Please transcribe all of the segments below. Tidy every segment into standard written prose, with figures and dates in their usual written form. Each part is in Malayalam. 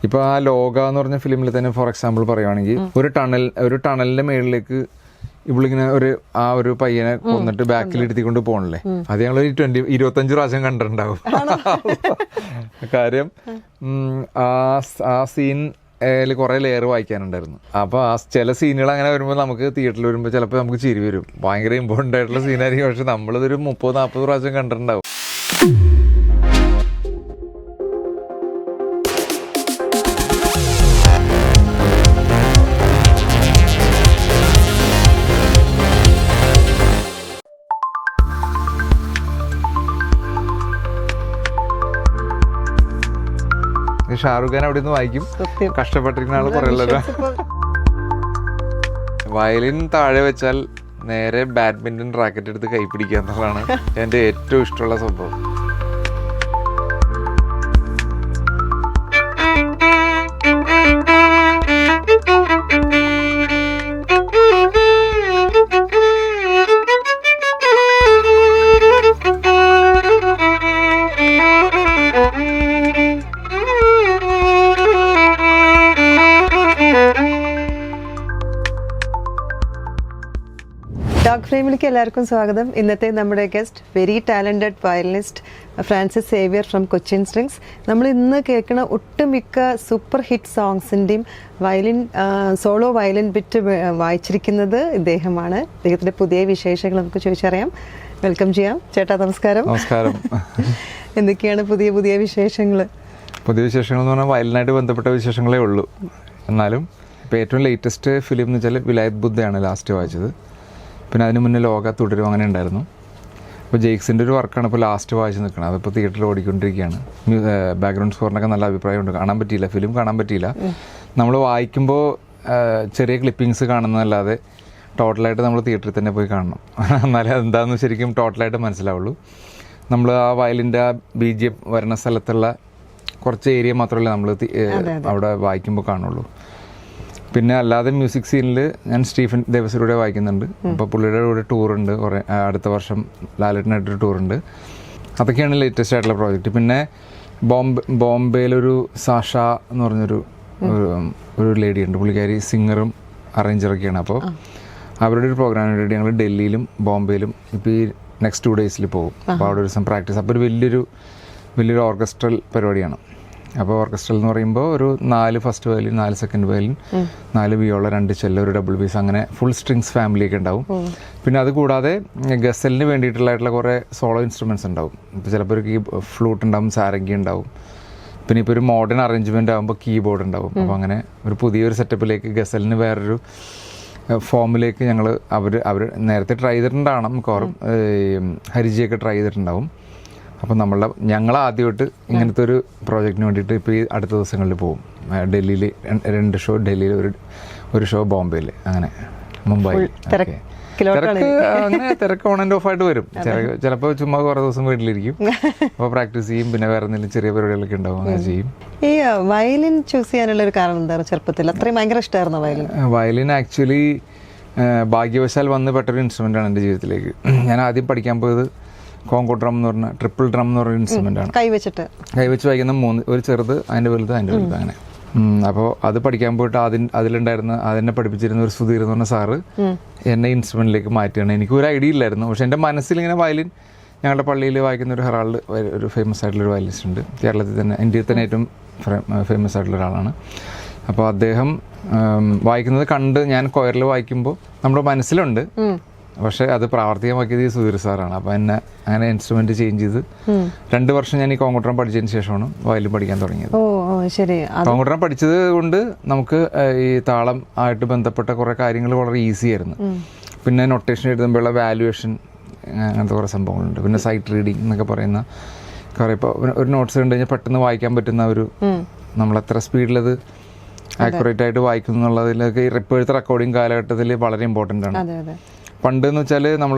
ഇപ്പോൾ ആ ലോക എന്ന് പറഞ്ഞ ഫിലിമിൽ തന്നെ ഫോർ എക്സാമ്പിൾ പറയുവാണെങ്കിൽ ഒരു ടണലിന്റെ മേളിലേക്ക് ഇവളിങ്ങനെ ഒരു പയ്യനെ കൊന്നിട്ട് ബാക്കിൽ ഇരുത്തിക്കൊണ്ട് പോകണല്ലേ, അത് ഞങ്ങൾ 25 പ്രാവശ്യം കണ്ടിട്ടുണ്ടാവും. കാര്യം ആ സീൻ കുറെ ലെയർ വായിക്കാനുണ്ടായിരുന്നു. അപ്പൊ ആ ചില സീനുകൾ അങ്ങനെ വരുമ്പോൾ നമുക്ക് തിയേറ്ററിൽ വരുമ്പോൾ ചിലപ്പോൾ നമുക്ക് ചിരി വരും. ഭയങ്കര ഇമ്പോർട്ടൻ്റ് ആയിട്ടുള്ള സീനായിരിക്കും, പക്ഷെ നമ്മളിതൊരു 30-40 പ്രാവശ്യം കണ്ടിട്ടുണ്ടാവും. ഷാറുഖ് ഖാൻ അവിടെ നിന്ന് വായിക്കും, കഷ്ടപ്പെട്ടിരിക്കുന്ന ആള് പറയല്ലോ. വയലിൻ താഴെ വെച്ചാൽ നേരെ ബാഡ്മിന്റൺ റാക്കറ്റ് എടുത്ത് കൈ പിടിക്കുക എന്നുള്ളതാണ് എൻ്റെ ഏറ്റവും ഇഷ്ടമുള്ള സംഭവം. ഡോഗ് ഫ്രെയിമിലേക്ക് എല്ലാവർക്കും സ്വാഗതം. ഇന്നത്തെ നമ്മുടെ guest very talented violinist Francis Xavier from Cochin strings. നമ്മൾ ഇന്ന് കേൾക്കുന്ന ഒട്ടുമിക്ക സൂപ്പർ ഹിറ്റ് സോങ്സിൻ്റെയും സോളോ വയലിൻ ബിറ്റ് വായിച്ചിരിക്കുന്നത് ഇദ്ദേഹമാണ്. ഇദ്ദേഹത്തിൻ്റെ പുതിയ വിശേഷങ്ങൾ നമുക്ക് ചോദിച്ചറിയാം. വെൽക്കം ചെയ്യാം ചേട്ടാ. നമസ്കാരം. നമസ്കാരം. എന്തൊക്കെയാണ് പുതിയ വിശേഷങ്ങൾ? പുതിയ വിശേഷങ്ങൾ എന്ന് പറഞ്ഞാൽ വയലിനായിട്ട് ബന്ധപ്പെട്ട വിശേഷങ്ങളേ ഉള്ളൂ. എന്നാലും ഇപ്പോൾ ഏറ്റവും ലേറ്റസ്റ്റ് ഫിലിം എന്ന് വെച്ചാൽ വിലായത് ബുദ്ധയാണ് ലാസ്റ്റ് വായിച്ചത്. പിന്നെ അതിന് മുന്നേ ലോക തുടരും അങ്ങനെ ഉണ്ടായിരുന്നു. അപ്പോൾ ജെയ്ക്സിൻ്റെ ഒരു വർക്കാണ് ഇപ്പോൾ ലാസ്റ്റ് വായിച്ച് നിൽക്കുന്നത്. അതിപ്പോൾ തിയേറ്ററിൽ ഓടിക്കൊണ്ടിരിക്കുകയാണ്. ബാക്ക്ഗ്രൗണ്ട് സ്കോറിനൊക്കെ നല്ല അഭിപ്രായമുണ്ട്. കാണാൻ പറ്റിയില്ല, ഫിലിം കാണാൻ പറ്റിയില്ല. നമ്മൾ വായിക്കുമ്പോൾ ചെറിയ ക്ലിപ്പിങ്സ് കാണുന്നതല്ലാതെ ടോട്ടലായിട്ട് നമ്മൾ തിയേറ്ററിൽ തന്നെ പോയി കാണണം. എന്നാലേ എന്താണെന്ന് ശരിക്കും ടോട്ടലായിട്ട് മനസ്സിലാവുള്ളൂ. നമ്മൾ ആ വയലിൻ്റെ ആ BGM വരുന്ന സ്ഥലത്തുള്ള കുറച്ച് ഏരിയ മാത്രമല്ല നമ്മൾ അവിടെ വായിക്കുമ്പോൾ കാണുള്ളൂ. പിന്നെ അല്ലാതെ മ്യൂസിക് സീനിൽ ഞാൻ സ്റ്റീഫൻ ദേവസിലൂടെ വായിക്കുന്നുണ്ട്. അപ്പോൾ പുള്ളിയുടെ കൂടെ ടൂറുണ്ട്, കുറേ അടുത്ത വർഷം ലാലേട്ടനായിട്ടൊരു ടൂറുണ്ട്. അതൊക്കെയാണ് ലേറ്റസ്റ്റ് ആയിട്ടുള്ള പ്രോജക്റ്റ്. പിന്നെ ബോംബെയിലൊരു സാഷ എന്ന് പറഞ്ഞൊരു ലേഡി ഉണ്ട്. പുള്ളിക്കാരി സിംഗറും അറേഞ്ചറൊക്കെയാണ്. അപ്പോൾ അവരുടെ ഒരു പ്രോഗ്രാമിന് വേണ്ടി ഞങ്ങൾ ഡൽഹിയിലും ബോംബെയിലും ഇപ്പോൾ ഈ നെക്സ്റ്റ് 2 ഡേയ്സിൽ പോകും. അപ്പോൾ അവിടെ ഒരു ദിവസം പ്രാക്ടീസ്. അപ്പോൾ ഒരു വലിയൊരു ഓർക്കസ്ട്രൽ പരിപാടിയാണ്. അപ്പോൾ ഓർക്കസ്ട്രൽ എന്ന് പറയുമ്പോൾ ഒരു 4 first violin, 4 second violin, 4 Viola, 2 ചെല്ല, ഒരു ഡബിൾ ബേസ്, അങ്ങനെ ഫുൾ സ്ട്രിങ്സ് ഫാമിലിയൊക്കെ ഉണ്ടാവും. പിന്നെ അത് കൂടാതെ ഗസലിന് വേണ്ടിയിട്ടുള്ള കുറേ സോളോ ഇൻസ്ട്രുമെൻറ്റ്സ് ഉണ്ടാവും. ഇപ്പോൾ ചിലപ്പോൾ ഒരു ഫ്ലൂട്ട് ഉണ്ടാവും, സാരംഗി ഉണ്ടാവും. പിന്നെ ഇപ്പോൾ ഒരു മോഡേൺ അറേഞ്ച്മെൻ്റ് ആകുമ്പോൾ കീബോർഡ് ഉണ്ടാവും. അപ്പോൾ അങ്ങനെ ഒരു പുതിയൊരു സെറ്റപ്പിലേക്ക് ഗസലിന് വേറൊരു ഫോമിലേക്ക് അവർ നേരത്തെ ട്രൈ ചെയ്തിട്ടുണ്ടാവണം. മിക്കവാറും ഹരിജിയൊക്കെ ട്രൈ ചെയ്തിട്ടുണ്ടാവും. അപ്പോൾ ഞങ്ങൾ ആദ്യമായിട്ട് ഇങ്ങനത്തെ ഒരു പ്രോജക്റ്റിന് വേണ്ടിയിട്ട് ഇപ്പോൾ ഈ അടുത്ത ദിവസങ്ങളിൽ പോകും. ഡൽഹിയിൽ 2 ഷോ, ഡൽഹിയിൽ ഒരു ഷോ, ബോംബെയിൽ, അങ്ങനെ മുംബൈ. അങ്ങനെ തിരക്ക് ഓൺ ആൻഡ് ഓഫ് ആയിട്ട് വരും. ചിലപ്പോൾ ചുമ്മാ കുറേ ദിവസം വീട്ടിലിരിക്കും. അപ്പോൾ പ്രാക്ടീസ് ചെയ്യും. പിന്നെ വേറെ എന്തെങ്കിലും ചെറിയ പരിപാടികളൊക്കെ ഉണ്ടാവും, അങ്ങനെ ചെയ്യും. ഈ വയലിൻ ചൂസ് ചെയ്യാനുള്ള ഒരു കാരണം എന്താണ്? ചെറുപ്പത്തിൽ അത്രയും ഭയങ്കര ഇഷ്ടമായിരുന്നു വയലിൻ? വയലിൻ ആക്ച്വലി ഭാഗ്യവശാൽ വന്ന് പെട്ടൊരു ഇൻസ്ട്രുമെൻ്റാണ് എൻ്റെ ജീവിതത്തിലേക്ക്. ഞാൻ ആദ്യം പഠിക്കാൻ പോയത് കോങ്കോ ഡ്രം എന്ന് പറഞ്ഞ ട്രിപ്പിൾ ഡ്രം എന്ന് പറഞ്ഞ ഇൻസ്ട്രുമെന്റ് ആണ്. കൈവച്ച് വായിക്കുന്ന 3, ഒരു ചെറുത്, അതിൻ്റെ വലുത്, അങ്ങനെ. അപ്പോൾ അത് പഠിക്കാൻ പോയിട്ട് അതിലുണ്ടായിരുന്ന അതെന്നെ പഠിപ്പിച്ചിരുന്ന ഒരു സുധീർ എന്ന് പറഞ്ഞ സാറ് എന്നെ ഇൻസ്ട്രുമെന്റിലേക്ക് മാറ്റുകയാണ്. എനിക്ക് ഒരു ഐഡിയ ഇല്ലായിരുന്നു. പക്ഷെ എൻ്റെ മനസ്സിൽ ഇങ്ങനെ വയലിൻ, ഞങ്ങളുടെ പള്ളിയിൽ വായിക്കുന്ന ഒരു ഹെറാൾഡ്, ഒരു ഫേമസ് ആയിട്ടുള്ളൊരു വയലിനിസ്റ്റ് ഉണ്ട് കേരളത്തിൽ തന്നെ, ഇന്ത്യയിൽ തന്നെ ഏറ്റവും ഫേമസ് ആയിട്ടുള്ള ഒരാളാണ്. അപ്പോൾ അദ്ദേഹം വായിക്കുന്നത് കണ്ട് ഞാൻ കൊയറിൽ വായിക്കുമ്പോൾ നമ്മുടെ മനസ്സിലുണ്ട്, പക്ഷെ അത് പ്രാവർത്തികമാക്കിയത് ഈ സുധീർ സാറാണ്. അപ്പോൾ എന്നെ അങ്ങനെ ഇൻസ്ട്രുമെന്റ് ചേഞ്ച് ചെയ്ത് 2 വർഷം ഞാൻ ഈ കോങ്കോട്രം പഠിച്ചതിന് ശേഷമാണ് വയലിൻ പഠിക്കാൻ തുടങ്ങിയത്. കോങ്കോട്രം പഠിച്ചത് കൊണ്ട് നമുക്ക് ഈ താളം ആയിട്ട് ബന്ധപ്പെട്ട കുറേ കാര്യങ്ങൾ വളരെ ഈസി ആയിരുന്നു. പിന്നെ നൊട്ടേഷൻ എഴുതുമ്പോഴുള്ള വാല്യുവേഷൻ, അങ്ങനത്തെ കുറേ സംഭവങ്ങളുണ്ട്. പിന്നെ സൈറ്റ് റീഡിങ് എന്നൊക്കെ പറയുന്ന കുറേ, ഇപ്പോൾ ഒരു നോട്ട്സ് കണ്ടു കഴിഞ്ഞാൽ പെട്ടെന്ന് വായിക്കാൻ പറ്റുന്ന ഒരു, നമ്മളെത്ര സ്പീഡിലത് ആക്യുറേറ്റ് ആയിട്ട് വായിക്കുന്നു എന്നുള്ളതിലൊക്കെ ഇപ്പോഴത്തെ റെക്കോർഡിങ് കാലഘട്ടത്തിൽ വളരെ ഇമ്പോർട്ടൻ്റ് ആണ്. പണ്ട് എന്ന് വെച്ചാൽ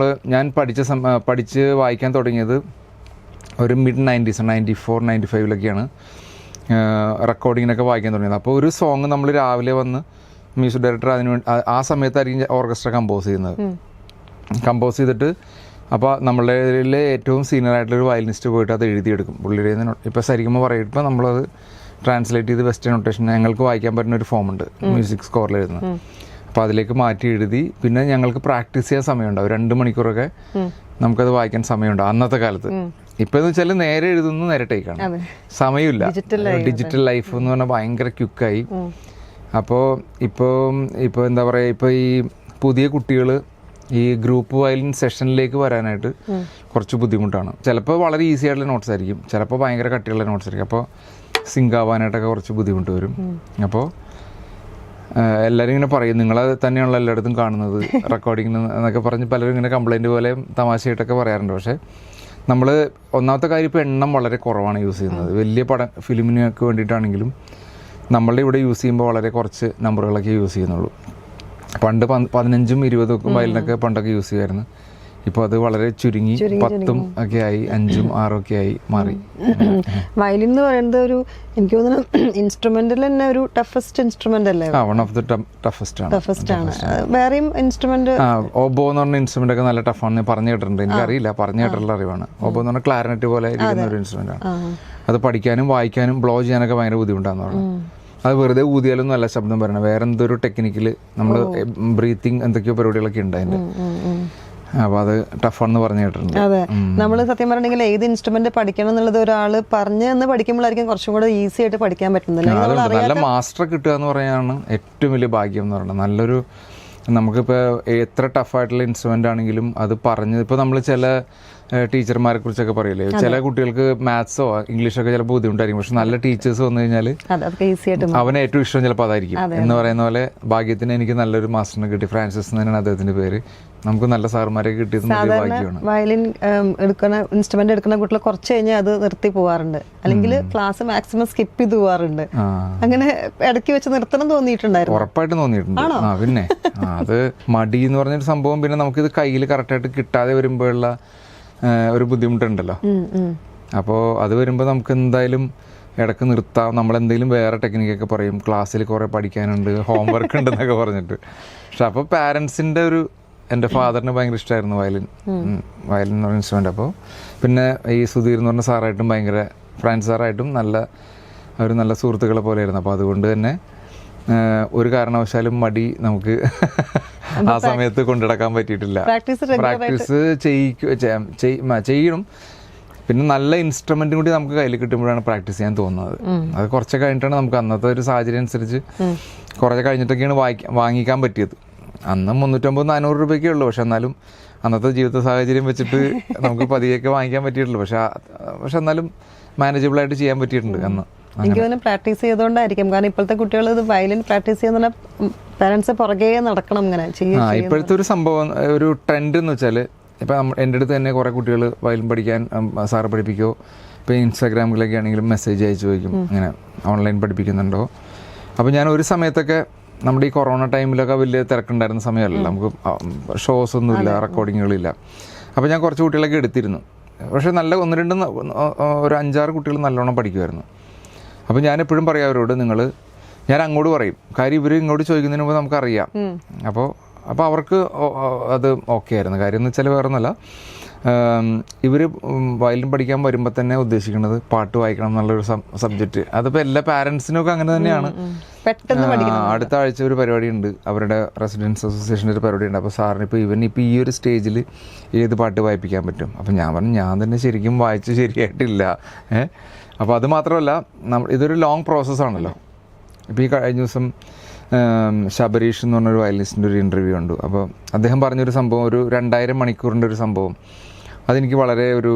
ഞാൻ പഠിച്ച് വായിക്കാൻ തുടങ്ങിയത് ഒരു mid-90s, 94, 95 റെക്കോർഡിങ്ങിനൊക്കെ വായിക്കാൻ തുടങ്ങിയത്. അപ്പോൾ ഒരു സോങ് നമ്മൾ രാവിലെ വന്ന് മ്യൂസിക് ഡയറക്ടർ അതിനുവേണ്ടി ആ സമയത്തായിരിക്കും ഓർക്കസ്ട്ര കമ്പോസ് ചെയ്തിട്ട് അപ്പോൾ നമ്മളുടെ ഏറ്റവും സീനിയർ ആയിട്ടുള്ളൊരു വയലിനിസ്റ്റ് പോയിട്ട് അത് എഴുതിയെടുക്കും. പുള്ളിയുടെ ഇപ്പോൾ സരിക്കുമ്പോൾ പറയും, ഇപ്പോൾ നമ്മളത് ട്രാൻസ്ലേറ്റ് ചെയ്ത് വെസ്റ്റേൺ നൊട്ടേഷൻ ഞങ്ങൾക്ക് വായിക്കാൻ പറ്റുന്ന ഒരു ഫോം ഉണ്ട് മ്യൂസിക് സ്കോറിൽ എഴുതുന്നത്. അപ്പോൾ അതിലേക്ക് മാറ്റി എഴുതി പിന്നെ ഞങ്ങൾക്ക് പ്രാക്ടീസ് ചെയ്യാൻ സമയമുണ്ടാവും. 2 മണിക്കൂറൊക്കെ നമുക്കത് വായിക്കാൻ സമയമുണ്ട് അന്നത്തെ കാലത്ത്. ഇപ്പം എന്ന് വെച്ചാൽ നേരെ എഴുതുന്നു നേരെ ടേക്കാണ്, സമയമില്ല. ഡിജിറ്റൽ ലൈഫ് എന്ന് പറഞ്ഞാൽ ഭയങ്കര ക്വിക്കായി. അപ്പോൾ ഇപ്പോൾ എന്താ പറയുക, ഇപ്പോൾ ഈ പുതിയ കുട്ടികൾ ഈ ഗ്രൂപ്പ് വയലിൻ സെഷനിലേക്ക് വരാനായിട്ട് കുറച്ച് ബുദ്ധിമുട്ടാണ്. ചിലപ്പോൾ വളരെ ഈസി ആയിട്ടുള്ള നോട്ട്സ് ആയിരിക്കും, ചിലപ്പോൾ ഭയങ്കര കട്ടിയുള്ള നോട്ട്സ് ആയിരിക്കും. അപ്പോൾ സിങ്ക് ആവാനായിട്ടൊക്കെ കുറച്ച് ബുദ്ധിമുട്ട് വരും. അപ്പോൾ എല്ലാവരും ഇങ്ങനെ പറയും നിങ്ങളത് തന്നെയാണല്ലോ എല്ലായിടത്തും കാണുന്നത് റെക്കോർഡിങ്ങിന് എന്നൊക്കെ പറഞ്ഞ് പലരും ഇങ്ങനെ കംപ്ലൈൻറ്റ് പോലെ തമാശയായിട്ടൊക്കെ പറയാറുണ്ട്. പക്ഷേ നമ്മൾ ഒന്നാമത്തെ കാര്യം ഇപ്പോൾ എണ്ണം വളരെ കുറവാണ് യൂസ് ചെയ്യുന്നത്. വലിയ ഫിലിമിനൊക്കെ വേണ്ടിയിട്ടാണെങ്കിലും നമ്മളുടെ ഇവിടെ യൂസ് ചെയ്യുമ്പോൾ വളരെ കുറച്ച് നമ്പറുകളൊക്കെ യൂസ് ചെയ്യുന്നുള്ളൂ. പണ്ട് 15ഉം 20ഉം വയലിനൊക്കെ പണ്ടൊക്കെ യൂസ് ചെയ്യുമായിരുന്നു. ഇപ്പോൾ അത് വളരെ ചുരുങ്ങി 10ഉം ഒക്കെ ആയി, 5ഉം 6ഉം ഒക്കെ ആയി മാറി. വയലിൻ എന്ന് പറയുന്നത് ഒരു എനിക്ക് തോന്നുന്നു ഇൻസ്ട്രുമെന്റിൽ തന്നെ ഒരു ടഫസ്റ്റ് ഇൻസ്ട്രുമെന്റ് അല്ലേ? വൺ ഓഫ് ദി ടഫസ്റ്റ് ആണ്. വേറെയും ഇൻസ്ട്രുമെന്റ് ഓബോ എന്ന് പറഞ്ഞ ഇൻസ്ട്രുമെന്റ് ഒക്കെ നല്ല ടഫാണെന്ന് പറഞ്ഞു കേട്ടിട്ടുണ്ട്. എനിക്കറിയില്ല, പറഞ്ഞു കേട്ടിട്ടുള്ള അറിവാണ്. ഓബോ എന്ന് പറഞ്ഞാൽ ക്ലാരനെറ്റ് പോലെ ഇരിക്കുന്ന ഒരു ഇൻസ്ട്രുമെന്റ് ആണ്. അത് പഠിക്കാനും വായിക്കാനും ബ്ലോ ചെയ്യാനൊക്കെ ഭയങ്കര ബുദ്ധിമുട്ടാന്ന് പറഞ്ഞു. അത് വെറുതെ ഊതിയാലൊന്നും അല്ല ശബ്ദം പറയണം, വേറെ എന്തൊരു ടെക്നിക്കിൽ നമ്മൾ ബ്രീത്തിങ് എന്തൊക്കെയോ പരിപാടികളൊക്കെ ഉണ്ട് അതിന്റെ. അപ്പോൾ അത് ടഫാണെന്ന് പറഞ്ഞു കേട്ടിട്ടുണ്ട്. അതെ, നമ്മൾ സത്യം പറഞ്ഞെങ്കിൽ ഏത് ഇൻസ്ട്രുമെന്റ് പഠിക്കണം എന്നുള്ളത് ഒരാൾ പറഞ്ഞു എന്ന് പഠിക്കുമ്പോഴായിരിക്കും കുറച്ചും കൂടെ ഈസി ആയിട്ട് പഠിക്കാൻ പറ്റുന്നില്ല. നല്ല മാസ്റ്റർ കിട്ടുക എന്ന് പറയാനാണ് ഏറ്റവും വലിയ ഭാഗ്യം എന്ന് പറയുന്നത്. നല്ലൊരു നമുക്കിപ്പോൾ എത്ര ടഫായിട്ടുള്ള ഇൻസ്ട്രുമെന്റ് ആണെങ്കിലും അത് പറഞ്ഞ് ഇപ്പോൾ നമ്മൾ ചില ടീച്ചർമാരെ കുറിച്ചൊക്കെ പറയില്ലേ, ചില കുട്ടികൾക്ക് മാത്സോ ഇംഗ്ലീഷൊക്കെ ചിലപ്പോൾ ബുദ്ധിമുട്ടായിരിക്കും, പക്ഷെ നല്ല ടീച്ചേഴ്സ് വന്നു കഴിഞ്ഞാൽ അവന് ഏറ്റവും ഇഷ്ടം ചിലപ്പോൾ അതായിരിക്കും എന്ന് പറയുന്ന പോലെ. ഭാഗ്യത്തിന് എനിക്ക് നല്ലൊരു മാസ്റ്ററിനെ കിട്ടി, ഫ്രാൻസിസ് എന്നാണ് അദ്ദേഹത്തിന്റെ പേര്. നമുക്ക് നല്ല സാറുമാരെ കിട്ടിയത് വലിയ ഭാഗ്യമാണ്. വയലിൻ എടുക്കുന്ന ഇൻസ്ട്രുമെന്റ് എടുക്കുന്ന കുട്ടികൾ കുറച്ച് കഴിഞ്ഞാൽ അത് നിർത്തി പോവാറുണ്ട്, അല്ലെങ്കിൽ ക്ലാസ് മാക്സിമം സ്കിപ്പ് ചെയ്ത് പോവാറുണ്ട്. അങ്ങനെ ഇടയ്ക്ക് വെച്ച് നിർത്തണം തോന്നിയിട്ടുണ്ടായിരുന്നു? ഉറപ്പായിട്ടും തോന്നിയിട്ടുണ്ട്. പിന്നെ അത് മടി എന്ന് പറഞ്ഞൊരു സംഭവം, പിന്നെ നമുക്കിത് കയ്യിൽ കറക്റ്റായിട്ട് കിട്ടാതെ വരുമ്പോഴുള്ള ഒരു ബുദ്ധിമുട്ടുണ്ടല്ലോ. അപ്പോൾ അത് വരുമ്പോൾ നമുക്ക് എന്തായാലും ഇടയ്ക്ക് നിർത്താം. നമ്മളെന്തെങ്കിലും വേറെ ടെക്നിക്കൊക്കെ പറയും, ക്ലാസ്സിൽ കുറേ പഠിക്കാനുണ്ട്, ഹോംവർക്ക് ഉണ്ടെന്നൊക്കെ പറഞ്ഞിട്ട്. പക്ഷെ അപ്പോൾ പാരൻസിൻ്റെ ഒരു, എൻ്റെ ഫാദറിന് ഭയങ്കര ഇഷ്ടമായിരുന്നു വയലിൻ എന്ന് പറഞ്ഞ ഇൻസ്ട്രുമെൻ്റ്. അപ്പോൾ പിന്നെ ഈ സുധീർ എന്ന് പറഞ്ഞ സാറായിട്ടും ഭയങ്കര, ഫ്രാൻസ് സാറായിട്ടും അവർ നല്ല സുഹൃത്തുക്കളെ പോലെയായിരുന്നു. അപ്പോൾ അതുകൊണ്ട് തന്നെ ഒരു കാരണവശാലും മടി നമുക്ക് ആ സമയത്ത് കൊണ്ടുനടക്കാൻ പറ്റിയിട്ടില്ല. പ്രാക്ടീസ് ചെയ്യണം. പിന്നെ നല്ല ഇൻസ്ട്രുമെന്റും കൂടി നമുക്ക് കയ്യിൽ കിട്ടുമ്പോഴാണ് പ്രാക്ടീസ് ചെയ്യാൻ തോന്നുന്നത്. അത് കുറച്ച് കഴിഞ്ഞിട്ടാണ് നമുക്ക് അന്നത്തെ ഒരു സാഹചര്യം അനുസരിച്ച് കുറച്ച് കഴിഞ്ഞിട്ടൊക്കെയാണ് വാങ്ങിക്കാൻ പറ്റിയത്. അന്ന് 350-400 രൂപയ്ക്കേ ഉള്ളൂ. പക്ഷെ എന്നാലും അന്നത്തെ ജീവിത സാഹചര്യം വെച്ചിട്ട് നമുക്ക് പതിയൊക്കെ വാങ്ങിക്കാൻ പറ്റിയിട്ടുള്ളൂ. പക്ഷെ എന്നാലും മാനേജബിൾ ആയിട്ട് ചെയ്യാൻ പറ്റിയിട്ടുണ്ട് അന്ന്. എനിക്ക് തോന്നുന്നു പ്രാക്ടീസ് ചെയ്തുകൊണ്ടായിരിക്കും. കാരണം ഇപ്പോഴത്തെ കുട്ടികൾ ഇത് വയലിൻ പ്രാക്ടീസ് ചെയ്യുന്ന പാരന്റ്സ് പുറകെ നടക്കണം. ഇങ്ങനെ ഇപ്പോഴത്തെ ഒരു സംഭവം, ഒരു ട്രെൻഡ് എന്ന് വെച്ചാൽ, ഇപ്പം എൻ്റെ അടുത്ത് തന്നെ കുറേ കുട്ടികൾ വയലിൻ പഠിക്കാൻ സാറ് പഠിപ്പിക്കുമോ, ഇപ്പോൾ ഇൻസ്റ്റാഗ്രാമിലൊക്കെ ആണെങ്കിലും മെസ്സേജ് അയച്ചു ചോദിക്കും ഇങ്ങനെ ഓൺലൈൻ പഠിപ്പിക്കുന്നുണ്ടോ. അപ്പോൾ ഞാൻ ഒരു സമയത്തൊക്കെ നമ്മുടെ ഈ കൊറോണ ടൈമിലൊക്കെ വലിയ തിരക്കുണ്ടായിരുന്ന സമയമല്ല, നമുക്ക് ഷോസ് ഒന്നുമില്ല, റെക്കോർഡിങ്ങുകളില്ല. അപ്പോൾ ഞാൻ കുറച്ച് കുട്ടികളൊക്കെ എടുത്തിരുന്നു. പക്ഷേ നല്ല 1-2 ഒരു 5-6 കുട്ടികൾ നല്ലോണം പഠിക്കുമായിരുന്നു. അപ്പോൾ ഞാൻ എപ്പോഴും പറയാം അവരോട്, ഞാൻ അങ്ങോട്ട് പറയും, കാര്യം ഇവർ ഇങ്ങോട്ട് ചോദിക്കുന്നതിന് മുമ്പ് നമുക്കറിയാം. അപ്പോൾ അവർക്ക് അത് ഓക്കെ ആയിരുന്നു. കാര്യം എന്ന് വെച്ചാൽ വേറെ ഒന്നുമല്ല, ഇവർ വയലിൻ പഠിക്കാൻ വരുമ്പോൾ തന്നെ ഉദ്ദേശിക്കുന്നത് പാട്ട് വായിക്കണം എന്നുള്ളൊരു സബ്ജക്റ്റ്. അതിപ്പോൾ എല്ലാ പാരൻസിനൊക്കെ അങ്ങനെ തന്നെയാണ്. അടുത്ത ആഴ്ച ഒരു പരിപാടി ഉണ്ട്, അവരുടെ റെസിഡൻസ് അസോസിയേഷൻ്റെ ഒരു പരിപാടി ഉണ്ട്. അപ്പോൾ സാറിന് ഇപ്പോൾ ഈ ഒരു സ്റ്റേജിൽ ഏത് പാട്ട് വായിപ്പിക്കാൻ പറ്റും? അപ്പോൾ ഞാൻ പറഞ്ഞു, ഞാൻ തന്നെ ശരിക്കും വായിച്ച് ശരിയായിട്ടില്ല. അപ്പോൾ അത് മാത്രമല്ല, ഇതൊരു ലോങ് പ്രോസസ്സാണല്ലോ. ഇപ്പോൾ ഈ കഴിഞ്ഞ ദിവസം ശബരീഷ് എന്ന് പറഞ്ഞൊരു വയലിനിസ്റ്റിൻ്റെ ഒരു ഇൻ്റർവ്യൂ ഉണ്ട്. അപ്പോൾ അദ്ദേഹം പറഞ്ഞൊരു സംഭവം, ഒരു 2000 മണിക്കൂറിൻ്റെ ഒരു സംഭവം, അതെനിക്ക് വളരെ ഒരു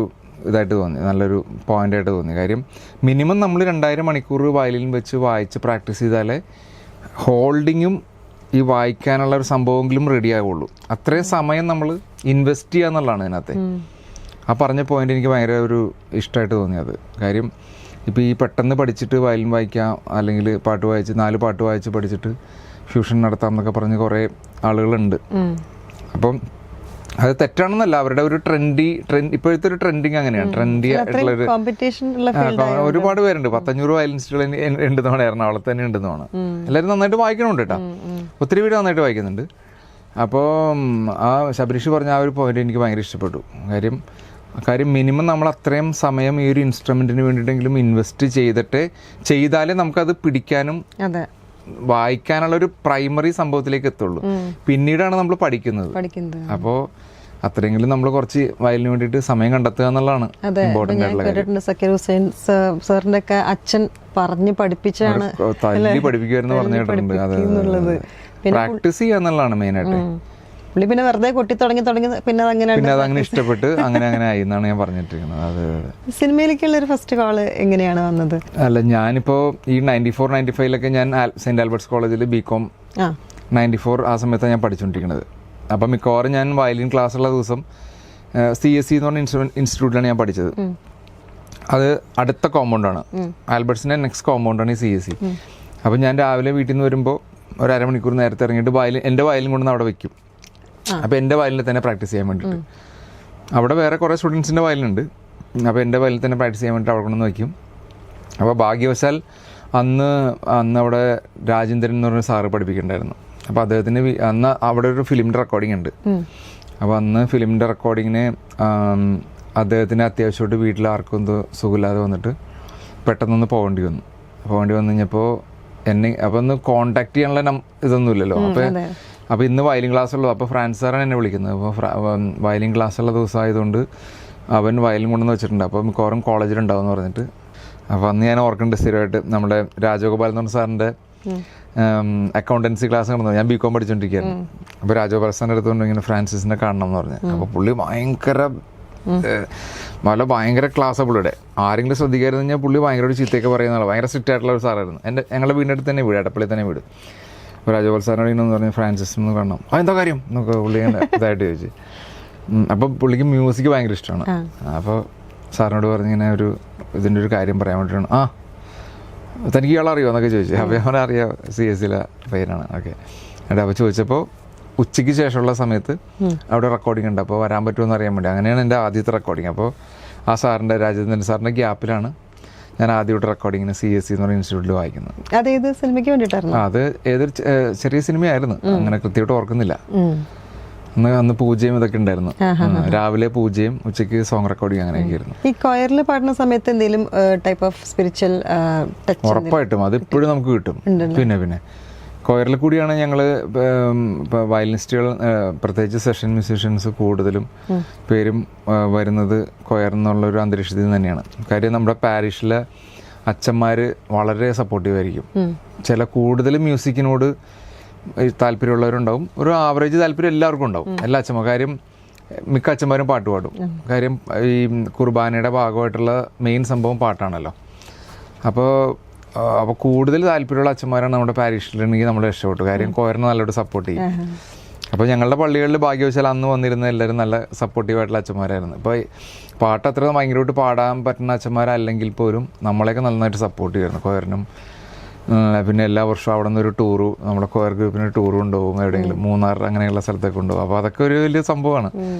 ഇതായിട്ട് തോന്നി, നല്ലൊരു പോയിൻ്റായിട്ട് തോന്നി. കാര്യം മിനിമം നമ്മൾ 2000 മണിക്കൂർ വയലിൻ വെച്ച് വായിച്ച് പ്രാക്ടീസ് ചെയ്താലേ ഹോൾഡിങ്ങും ഈ വായിക്കാനുള്ള ഒരു സംഭവമെങ്കിലും റെഡി ആവുള്ളൂ. അത്രയും സമയം നമ്മൾ ഇൻവെസ്റ്റ് ചെയ്യുക എന്നുള്ളതാണ് ഇതിനകത്ത്. ആ പറഞ്ഞ പോയിന്റ് എനിക്ക് ഭയങ്കര ഒരു ഇഷ്ടമായിട്ട് തോന്നിയത്. കാര്യം ഇപ്പോൾ ഈ പെട്ടെന്ന് പഠിച്ചിട്ട് വയലിൻ വായിക്കാം, അല്ലെങ്കിൽ പാട്ട് വായിച്ച് 4 പാട്ട് വായിച്ച് പഠിച്ചിട്ട് ഫ്യൂഷൻ നടത്താം എന്നൊക്കെ പറഞ്ഞ് കുറേ ആളുകളുണ്ട്. അപ്പം അത് തെറ്റാണെന്നല്ല, അവരുടെ ഒരു ഇപ്പോഴത്തെ ഒരു ട്രെൻഡിങ് അങ്ങനെയാണ്. ട്രെൻഡി ആയിട്ടുള്ളൊരു ഒരുപാട് പേരുണ്ട്. 500 വയലിനിസ്റ്റുകൾ ഉണ്ടെന്നാണ്, എറണാകുളത്ത് തന്നെ ഉണ്ടെന്നാണ്. എല്ലാവരും നന്നായിട്ട് വായിക്കണമുണ്ട് കേട്ടോ, ഒത്തിരി പേര് നന്നായിട്ട് വായിക്കുന്നുണ്ട്. അപ്പോൾ ആ ശബരീഷ് പറഞ്ഞ ആ ഒരു പോയിന്റ് എനിക്ക് ഭയങ്കര ഇഷ്ടപ്പെട്ടു. കാര്യം കാര്യം മിനിമം നമ്മൾ അത്രയും സമയം ഈ ഒരു ഇൻസ്ട്രുമെൻറ്റിന് വേണ്ടിയിട്ടെങ്കിലും ഇൻവെസ്റ്റ് ചെയ്താലേ നമുക്കത് പിടിക്കാനും അതെ വായിക്കാനുള്ള ഒരു പ്രൈമറി സംഭവത്തിലേക്ക് എത്തുള്ളൂ. പിന്നീടാണ് നമ്മൾ പഠിക്കുന്നത്. അപ്പോൾ അത്രയെങ്കിലും നമ്മൾ കുറച്ച് വയലിന് വേണ്ടിയിട്ട് സമയം കണ്ടെത്തുക എന്നുള്ളതാണ് ഇമ്പോർട്ടൻ്റ് ആയിട്ടുള്ള കാര്യം. സക്കീർ ഹുസൈൻ സാറിന്റെ ഒക്കെ അച്ഛൻ പറഞ്ഞ് പഠിപ്പിച്ചാണ്, തല്ലി പഠിപ്പിക്കുമായിരുന്നു പറഞ്ഞു കേട്ടിട്ടുണ്ട്. അത് പ്രാക്ടീസ് ചെയ്യുക എന്നുള്ളതാണ് മെയിനായിട്ട്. പുള്ളി പിന്നെ വെറുതെ കൊട്ടി തുടങ്ങി പിന്നെ അതങ്ങനെ ഇഷ്ടപ്പെട്ട് അങ്ങനെ ആയി എന്നാണ് ഞാൻ പറഞ്ഞിട്ടിരിക്കുന്നത്. അത് സിനിമയിലേക്കുള്ള ഒരു ഫസ്റ്റ് കോള് എങ്ങനെയാണ് വന്നത്? അല്ല, ഞാനിപ്പോൾ ഈ 94-95 ഞാൻ സെന്റ് ആൽബർട്ട്സ് കോളേജിൽ BCom 94 ആ സമയത്താണ് ഞാൻ പഠിച്ചുകൊണ്ടിരിക്കുന്നത്. അപ്പം മിക്കവാറും ഞാൻ വയലിൻ ക്ലാസ്സുള്ള ദിവസം CSE എന്ന് പറഞ്ഞ ഇൻസ്റ്റിറ്റ്യൂട്ടിലാണ് ഞാൻ പഠിച്ചത്. അത് അടുത്ത കോമ്പൗണ്ടാണ്, ആൽബർട്ട്സിൻ്റെ നെക്സ്റ്റ് കോമ്പൗണ്ടാണ് ഈ CSE. അപ്പം ഞാൻ രാവിലെ വീട്ടിൽ നിന്ന് വരുമ്പോൾ ഒരു അരമണിക്കൂർ നേരത്തെ ഇറങ്ങിയിട്ട് എൻ്റെ വയലിൻ കൊണ്ടുവന്ന് അവിടെ വെക്കും. അപ്പോൾ എൻ്റെ വയലിൽ തന്നെ പ്രാക്ടീസ് ചെയ്യാൻ വേണ്ടിയിട്ട്. അവിടെ വേറെ കുറേ സ്റ്റുഡൻസിൻ്റെ വയലിനുണ്ട്. അപ്പോൾ എൻ്റെ വയലിൽ തന്നെ പ്രാക്ടീസ് ചെയ്യാൻ വേണ്ടിയിട്ട് അവിടെ കൊണ്ടുവന്ന് വയ്ക്കും. അപ്പോൾ ഭാഗ്യവശാൽ അന്ന് അവിടെ രാജേന്ദ്രൻ എന്ന് പറഞ്ഞ സാറ് പഠിപ്പിക്കുന്നുണ്ടായിരുന്നു. അപ്പോൾ അദ്ദേഹത്തിന് അന്ന് അവിടെ ഒരു ഫിലിമിൻ്റെ റെക്കോർഡിംഗ് ഉണ്ട്. അപ്പോൾ അന്ന് ഫിലിമിൻ്റെ റെക്കോർഡിങ്ങിന് അദ്ദേഹത്തിന് അത്യാവശ്യമായിട്ട് വീട്ടിൽ ആർക്കും എന്തോ സുഖമില്ലാതെ വന്നിട്ട് പെട്ടെന്നൊന്ന് പോകേണ്ടി വന്നു കഴിഞ്ഞപ്പോൾ അപ്പോൾ ഒന്ന് കോണ്ടാക്ട് ചെയ്യാനുള്ള ഇതൊന്നുമില്ലല്ലോ. അപ്പോൾ ഇന്ന് വയലിൻ ക്ലാസ് ഉള്ളൂ. അപ്പോൾ ഫ്രാൻസ് സാറാണ് എന്നെ വിളിക്കുന്നത്. അപ്പോൾ വയലിൻ ക്ലാസ്സുള്ള ദിവസമായതുകൊണ്ട് അവൻ വയലിൻ കൊണ്ടുവന്ന് വെച്ചിട്ടുണ്ട്. അപ്പോൾ മിക്കവാറും കോളേജിലുണ്ടാവും എന്ന് പറഞ്ഞിട്ട്. അപ്പോൾ അന്ന് ഞാൻ ഓർക്കുന്നുണ്ട് സ്ഥിരമായിട്ട് നമ്മുടെ രാജഗോപാൽ എന്ന് പറഞ്ഞ സാറിൻ്റെ അക്കൗണ്ടൻസി ക്ലാസ് നടന്നു. ഞാൻ BCom പഠിച്ചുകൊണ്ടിരിക്കുകയാണ്. അപ്പോൾ രാജഗോപാൽ സാറിൻ്റെ അടുത്തുകൊണ്ട് ഇങ്ങനെ ഫ്രാൻസിസിനെ കാണണം എന്ന് പറഞ്ഞു. അപ്പോൾ പുള്ളി ഭയങ്കര ക്ലാസ്സാണ് പുള്ളിയുടെ. ആരെങ്കിലും ശ്രദ്ധിക്കായിരുന്നു കഴിഞ്ഞാൽ പുള്ളി ഭയങ്കര ചീത്തയൊക്കെ പറയുന്നതാണ്. ഭയങ്കര സ്ട്രിക്റ്റ് ആയിട്ടുള്ള ഒരു സാറായിരുന്നു. ഞങ്ങളുടെ വീടിൻ്റെ അടുത്ത് തന്നെ വീട്, എടപ്പള്ളി തന്നെ വീട്. അപ്പോൾ രാജഗോപാൽ സാറിനോട് എന്ന് പറഞ്ഞ് ഫ്രാൻസിസ് ഒന്ന് കാണണം. എന്താ കാര്യം എന്നൊക്കെ പുള്ളി ഇതായിട്ട് ചോദിച്ചു. അപ്പോൾ പുള്ളിക്ക് മ്യൂസിക് ഭയങ്കര ഇഷ്ടമാണ്. അപ്പോൾ സാറിനോട് പറഞ്ഞിങ്ങനെ ഇതിൻ്റെ ഒരു കാര്യം പറയാൻ വേണ്ടിയിട്ടാണ്. തനിക്ക് ഇയാളെ അറിയുമോ എന്നൊക്കെ ചോദിച്ചു. അപ്പോൾ അവനെ അറിയാം, CSEയിലെ പയ്യനാണ്. ഓക്കെ. എന്നിട്ട് അപ്പോൾ ചോദിച്ചപ്പോൾ ഉച്ചയ്ക്ക് ശേഷമുള്ള സമയത്ത് അവിടെ റെക്കോർഡിംഗ് ഉണ്ട്, അപ്പോൾ വരാൻ പറ്റുമെന്ന് അറിയാൻ വേണ്ടി. അങ്ങനെയാണ് എൻ്റെ ആദ്യത്തെ റെക്കോർഡിങ്. അപ്പോൾ ആ സാറിൻ്റെ രാജേന്ദ്രൻ സാറിൻ്റെ ഗ്യാപ്പിലാണ് ഞാൻ ആദ്യമായിട്ട് റെക്കോർഡിങ്ങിന് CSE എന്ന് പറയുന്ന ഇൻസ്റ്റിറ്റ്യൂട്ടിൽ വായിക്കുന്നത്. അതേത് സിനിമയ്ക്ക് വേണ്ടിയിട്ടായിരുന്നു? അത് ഏതൊരു ചെറിയ സിനിമയായിരുന്നു, അങ്ങനെ കൃത്യമായിട്ട് ഓർക്കുന്നില്ല. അന്ന് പൂജയും ഇതൊക്കെ ഉണ്ടായിരുന്നു. രാവിലെ പൂജയും ഉച്ചയ്ക്ക് സോങ് റെക്കോർഡിങ് അങ്ങനെയൊക്കെ ആയിരുന്നു. ഈ കൊയറിൽ പാടുന്ന സമയത്ത് എന്തെങ്കിലും ടൈപ്പ് ഓഫ് സ്പിരിച്വൽ ടച്ച്? ഉറപ്പായിട്ടും അത് ഇപ്പോഴും നമുക്ക് കിട്ടും. പിന്നെ കൊയറിൽ കൂടിയാണ് ഞങ്ങൾ വയലിനിസ്റ്റുകൾ, പ്രത്യേകിച്ച് സെഷൻ മ്യൂസീഷ്യൻസ് കൂടുതലും പേരും വരുന്നത് കൊയർ എന്നുള്ളൊരു അന്തരീക്ഷത്തിൽ തന്നെയാണ്. കാര്യം നമ്മുടെ പാരിഷിലെ അച്ഛന്മാർ വളരെ സപ്പോർട്ടീവായിരിക്കും. ചില കൂടുതൽ മ്യൂസിക്കിനോട് താല്പര്യമുള്ളവരുണ്ടാവും, ഒരു ആവറേജ് താല്പര്യം എല്ലാവർക്കും ഉണ്ടാവും, എല്ലാ അച്ഛന്മാരും. കാര്യം മിക്ക അച്ഛന്മാരും പാട്ട് പാടും. കാര്യം ഈ കുർബാനയുടെ ഭാഗമായിട്ടുള്ള മെയിൻ സംഭവം പാട്ടാണല്ലോ. അപ്പോൾ കൂടുതൽ താല്പര്യമുള്ള അച്ഛന്മാരാണ് നമ്മുടെ പാരീഷിലുണ്ടെങ്കിൽ നമ്മൾ രക്ഷപ്പെട്ടു. കാര്യം കൊയറിന് നല്ലോട്ട് സപ്പോർട്ട് ചെയ്യും. അപ്പോൾ ഞങ്ങളുടെ പള്ളികളിൽ ഭാഗ്യവശാൽ അന്ന് വന്നിരുന്ന എല്ലാവരും നല്ല സപ്പോർട്ടീവായിട്ടുള്ള അച്ഛന്മാരായിരുന്നു. ഇപ്പോൾ പാട്ട് അത്ര ഭയങ്കരമായിട്ട് പാടാൻ പറ്റുന്ന അച്ഛന്മാരല്ലെങ്കിൽ പോലും നമ്മളെയൊക്കെ നന്നായിട്ട് സപ്പോർട്ട് ചെയ്യുമായിരുന്നു കൊയറിനും. പിന്നെ എല്ലാ വർഷവും അവിടെ നിന്ന് ഒരു ടൂറ്, നമ്മുടെ കൊയർ ഗ്രൂപ്പിന് ടൂർ കൊണ്ടുപോകും, എവിടെയെങ്കിലും മൂന്നാർ അങ്ങനെയുള്ള സ്ഥലത്തൊക്കെ കൊണ്ടുപോകും. അപ്പോൾ അതൊക്കെ ഒരു വലിയ സംഭവമാണ്.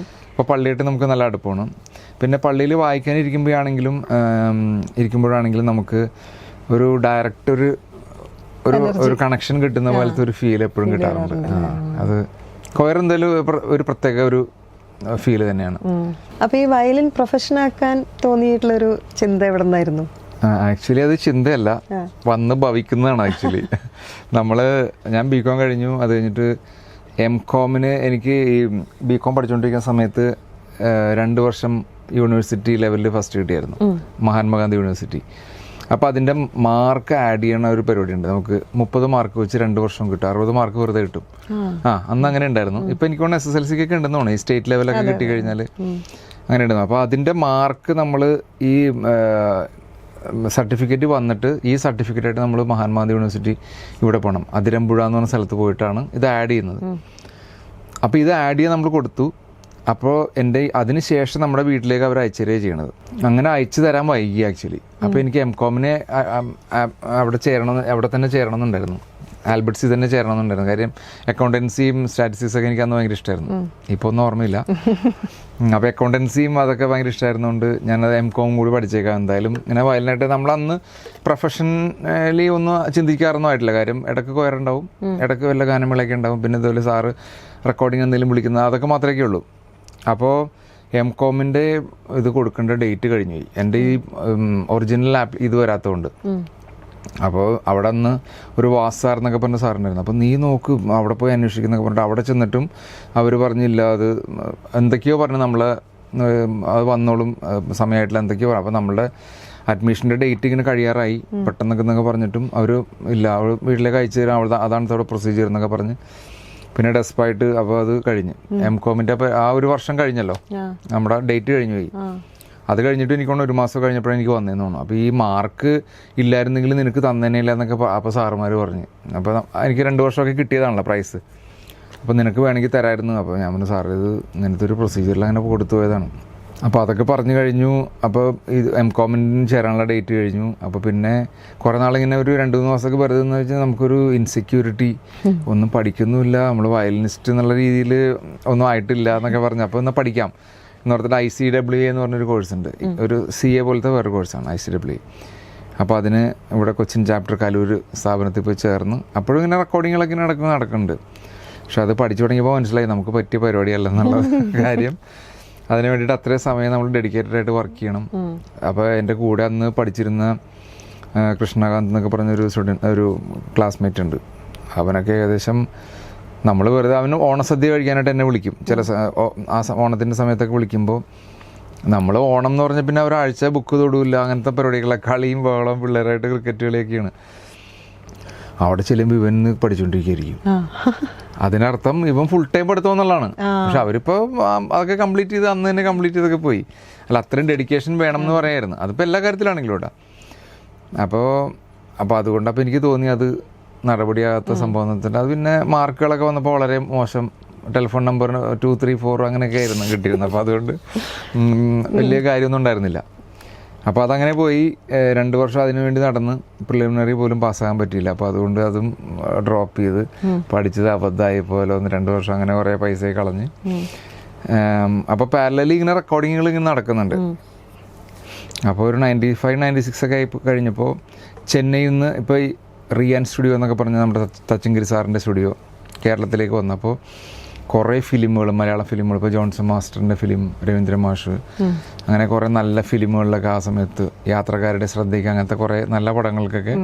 അപ്പോൾ പള്ളിയായിട്ട് നമുക്ക് നല്ല അടുപ്പമാണ്. പിന്നെ പള്ളിയിൽ ഇരിക്കുമ്പോഴാണെങ്കിലും നമുക്ക് ഒരു ഡയറക്റ്റ് ഒരു കണക്ഷൻ കിട്ടുന്ന പോലത്തെ ഒരു ഫീൽ എപ്പോഴും കിട്ടാറുണ്ട്. അത് കൊയർ എന്തായാലും ഒരു പ്രത്യേക ഒരു ഫീൽ തന്നെയാണ്. അപ്പോൾ ഈ വയലിൻ പ്രൊഫഷനാക്കാൻ തോന്നിയിട്ടുള്ളൊരു ചിന്ത എവിടെ നിന്നായിരുന്നു? ആക്ച്വലി അത് ചിന്തയല്ല, വന്ന് ഭവിക്കുന്നതാണ്. ആക്ച്വലി ഞാൻ BCom കഴിഞ്ഞു. അത് കഴിഞ്ഞിട്ട് MComന് എനിക്ക് ഈ BCom പഠിച്ചുകൊണ്ടിരിക്കുന്ന സമയത്ത് 2 വർഷം യൂണിവേഴ്സിറ്റി ലെവലിൽ ഫസ്റ്റ് കിട്ടിയായിരുന്നു, മഹാത്മാഗാന്ധി യൂണിവേഴ്സിറ്റി. അപ്പോൾ അതിൻ്റെ മാർക്ക് ആഡ് ചെയ്യണ ഒരു പരിപാടി ഉണ്ട്. നമുക്ക് 30 മാർക്ക് വെച്ച് 2 വർഷം കിട്ടും, 60 മാർക്ക് വെറുതെ കിട്ടും. അന്ന് അങ്ങനെ ഉണ്ടായിരുന്നു. ഇപ്പം എനിക്ക് തോന്നുന്നു SSLC ഒക്കെ ഉണ്ടെന്ന് തോന്നുന്നു, ഈ സ്റ്റേറ്റ് ലെവലൊക്കെ കിട്ടിക്കഴിഞ്ഞാൽ അങ്ങനെ ഉണ്ടെന്നു. അപ്പോൾ അതിൻ്റെ മാർക്ക് നമ്മൾ ഈ സർട്ടിഫിക്കറ്റ് വന്നിട്ട് ഈ സർട്ടിഫിക്കറ്റായിട്ട് നമ്മൾ മഹാത്മാഗാന്ധി യൂണിവേഴ്സിറ്റി ഇവിടെ പോകണം, അതിരമ്പുഴ എന്ന് പറഞ്ഞ സ്ഥലത്ത് പോയിട്ടാണ് ഇത് ആഡ് ചെയ്യുന്നത്. അപ്പോൾ ഇത് ആഡ് ചെയ്യാൻ നമ്മൾ കൊടുത്തു. അപ്പോൾ അതിന് ശേഷം നമ്മുടെ വീട്ടിലേക്ക് അവർ അയച്ചു തരികയാണ് ചെയ്യണത്. അങ്ങനെ അയച്ചു തരാൻ വൈകി ആക്ച്വലി. അപ്പോൾ എനിക്ക് MComനെ അവിടെ തന്നെ ചേരണമെന്നുണ്ടായിരുന്നു, ആൽബർട്ട്സിൽ തന്നെ ചേരണമെന്നുണ്ടായിരുന്നു. കാര്യം അക്കൗണ്ടൻസിയും സ്റ്റാറ്റിസ്റ്റിക്സൊക്കെ എനിക്ക് അന്ന് ഭയങ്കര ഇഷ്ടമായിരുന്നു. ഇപ്പോൾ ഒന്നും ഓർമ്മയില്ല. അപ്പോൾ അക്കൗണ്ടൻസിയും അതൊക്കെ ഭയങ്കര ഇഷ്ടമായിരുന്നുകൊണ്ട് ഞാനത് MCom കൂടി പഠിച്ചേക്കാം. എന്തായാലും ഇങ്ങനെ വയലിനായിട്ട് നമ്മളന്ന് പ്രൊഫഷണലി ഒന്നും ചിന്തിക്കാറൊന്നും ആയിട്ടില്ല. കാര്യം ഇടയ്ക്ക് കൊയറുണ്ടാവും, ഇടയ്ക്ക് വല്ല ഗാനമേളയൊക്കെ ഉണ്ടാവും, പിന്നെ ഇതുപോലെ സാറ് റെക്കോർഡിങ് എന്തെങ്കിലും വിളിക്കുന്നത്, അതൊക്കെ മാത്രമേ ഉള്ളൂ. അപ്പോൾ എംകോമിൻ്റെ ഇത് കൊടുക്കേണ്ട ഡേറ്റ് കഴിഞ്ഞു പോയി. എൻ്റെ ഈ ഒറിജിനൽ ഇത് വരാത്തതുകൊണ്ട്. അപ്പോൾ അവിടെ അന്ന് ഒരു സാർ എന്നൊക്കെ പറഞ്ഞ സാറുണ്ടായിരുന്നു. അപ്പോൾ നീ നോക്ക് അവിടെ പോയി അന്വേഷിക്കുന്നൊക്കെ പറഞ്ഞിട്ട് അവിടെ ചെന്നിട്ടും അവർ പറഞ്ഞില്ല, അത് എന്തൊക്കെയോ പറഞ്ഞു നമ്മളെ അത് വന്നോളും സമയമായിട്ടില്ല എന്തൊക്കെയോ പറഞ്ഞു. അപ്പോൾ നമ്മളുടെ അഡ്മിഷൻ്റെ ഡേറ്റ് ഇങ്ങനെ കഴിയാറായി പെട്ടെന്നൊക്കെ പറഞ്ഞിട്ടും അവർ ഇല്ല, അവൾ വീട്ടിലേക്ക് അയച്ചു തരാം, അവൾ അതാണ് അവിടെ പ്രൊസീജിയർ എന്നൊക്കെ പറഞ്ഞ് പിന്നെ ഡെസ്പായിട്ട്. അപ്പോൾ അത് കഴിഞ്ഞ് എംകോമിൻ്റെ അപ്പോൾ ആ ഒരു വർഷം കഴിഞ്ഞല്ലോ, നമ്മുടെ ഡേറ്റ് കഴിഞ്ഞു പോയി. അത് കഴിഞ്ഞിട്ട് എനിക്കൊണ്ട് 1 മാസം കഴിഞ്ഞപ്പോഴാണ് എനിക്ക് വന്നതെന്ന് തോന്നുന്നു. അപ്പോൾ ഈ മാർക്ക് ഇല്ലായിരുന്നെങ്കിൽ നിനക്ക് തന്നേനില്ല എന്നൊക്കെ അപ്പോൾ സാറുമാർ പറഞ്ഞു. അപ്പോൾ എനിക്ക് 2 വർഷമൊക്കെ കിട്ടിയതാണല്ലോ പ്രൈസ്, അപ്പോൾ നിനക്ക് വേണമെങ്കിൽ തരായിരുന്നു. അപ്പോൾ ഞാൻ പറഞ്ഞു സാർ ഇത് ഇങ്ങനത്തെ ഒരു പ്രൊസീജിയറിൽ അങ്ങനെ കൊടുത്തു പോയതാണ്. അപ്പോൾ അതൊക്കെ പറഞ്ഞു കഴിഞ്ഞു. അപ്പോൾ ഇത് എംകോമിന് ചേരാനുള്ള ഡേറ്റ് കഴിഞ്ഞു. അപ്പോൾ പിന്നെ കുറേ നാളിങ്ങനെ ഒരു 2-3 മാസമൊക്കെ വെറുതെ എന്ന് വെച്ചാൽ നമുക്കൊരു ഇൻസെക്യൂരിറ്റി, ഒന്നും പഠിക്കുന്നുമില്ല, നമ്മൾ വയലിനിസ്റ്റ് എന്നുള്ള രീതിയിൽ ഒന്നും ആയിട്ടില്ല എന്നൊക്കെ പറഞ്ഞു. അപ്പോൾ എന്നാൽ പഠിക്കാം എന്ന് പറഞ്ഞിട്ട് ICWA എന്ന് പറഞ്ഞൊരു കോഴ്സുണ്ട്, ഒരു CA പോലത്തെ വേറെ കോഴ്സാണ് ICWA. അപ്പോൾ അതിന് ഇവിടെ കൊച്ചിൻ ചാപ്റ്റർ കലൂർ സ്ഥാപനത്തിൽ പോയി ചേർന്ന് അപ്പോഴും ഇങ്ങനെ റെക്കോർഡിങ്ങുകളൊക്കെ നടക്കുന്നുണ്ട്. പക്ഷെ അത് പഠിച്ചു തുടങ്ങിയപ്പോൾ മനസ്സിലായി നമുക്ക് പറ്റിയ പരിപാടിയല്ലെന്നുള്ള കാര്യം. അതിന് വേണ്ടിയിട്ട് അത്രയും സമയം നമ്മൾ ഡെഡിക്കേറ്റഡ് ആയിട്ട് വർക്ക് ചെയ്യണം. അപ്പോൾ എൻ്റെ കൂടെ അന്ന് പഠിച്ചിരുന്ന കൃഷ്ണകാന്ത് എന്നൊക്കെ പറഞ്ഞൊരു ഒരു ക്ലാസ്മേറ്റ് ഉണ്ട്. അവനൊക്കെ ഏകദേശം നമ്മൾ വെറുതെ അവന് ഓണസദ്യ കഴിക്കാനായിട്ട് എന്നെ വിളിക്കും. ആ ഓണത്തിൻ്റെ സമയത്തൊക്കെ വിളിക്കുമ്പോൾ നമ്മൾ ഓണം എന്ന് പറഞ്ഞാൽ പിന്നെ ഒരാഴ്ച ബുക്ക് തൊടില്ല, അങ്ങനത്തെ പരിപാടികളൊക്കെ, കളിയും ബഹളം പിള്ളേരായിട്ട് ക്രിക്കറ്റ് കളിയൊക്കെയാണ്. അവിടെ ചെല്ലുമ്പോൾ ഇവൻ പഠിച്ചുകൊണ്ടിരിക്കുകയായിരിക്കും. അതിനർത്ഥം ഇവൻ ഫുൾ ടൈം പഠിത്തമെന്നുള്ളതാണ്. പക്ഷെ അവരിപ്പോൾ അതൊക്കെ കംപ്ലീറ്റ് ചെയ്ത് അന്ന് തന്നെ കംപ്ലീറ്റ് ചെയ്തൊക്കെ പോയി. അല്ല, അത്രയും ഡെഡിക്കേഷൻ വേണം എന്ന് പറയായിരുന്നു. അതിപ്പോൾ എല്ലാ കാര്യത്തിലാണെങ്കിലും ഇവിടെ. അപ്പോൾ അതുകൊണ്ട് അപ്പോൾ എനിക്ക് തോന്നി അത് നടപടിയാകാത്ത സംഭവം എന്ന് വെച്ചിട്ട് അത് പിന്നെ മാർക്കുകളൊക്കെ വന്നപ്പോൾ വളരെ മോശം, ടെലിഫോൺ നമ്പർ 2, 3, 4 അങ്ങനെയൊക്കെ ആയിരുന്നു കിട്ടിയിരുന്നത്. അപ്പോൾ അതുകൊണ്ട് വലിയ കാര്യമൊന്നും ഉണ്ടായിരുന്നില്ല. അപ്പോൾ അതങ്ങനെ പോയി. 2 വർഷം അതിനു വേണ്ടി നടന്ന് പ്രിലിമിനറി പോലും പാസ്സാകാൻ പറ്റിയില്ല. അപ്പോൾ അതുകൊണ്ട് അതും ഡ്രോപ്പ് ചെയ്ത് പഠിച്ചത് അബദ്ധമായി പോലെ 2 വർഷം അങ്ങനെ കുറേ പൈസ കളഞ്ഞ്. അപ്പോൾ പാരലലി ഇങ്ങനെ റെക്കോർഡിങ്ങുകൾ ഇങ്ങനെ നടക്കുന്നുണ്ട്. അപ്പോൾ ഒരു 95-96 ഒക്കെ ആയി കഴിഞ്ഞപ്പോൾ ചെന്നൈയിൽ നിന്ന് ഇപ്പോൾ ഈ റിയാൻ സ്റ്റുഡിയോ എന്നൊക്കെ പറഞ്ഞ് നമ്മുടെ തച്ചങ്കരി സാറിൻ്റെ സ്റ്റുഡിയോ കേരളത്തിലേക്ക് വന്നപ്പോൾ കുറേ ഫിലിമുകൾ, മലയാളം ഫിലിമുകൾ, ഇപ്പോൾ ജോൺസൺ മാസ്റ്ററിൻ്റെ ഫിലിം, രവീന്ദ്ര മാഷ്, അങ്ങനെ കുറേ നല്ല ഫിലിമുകളിലൊക്കെ ആ സമയത്ത് യാത്രക്കാരുടെ ശ്രദ്ധയ്ക്ക് അങ്ങനത്തെ കുറേ നല്ല പടങ്ങൾക്കൊക്കെ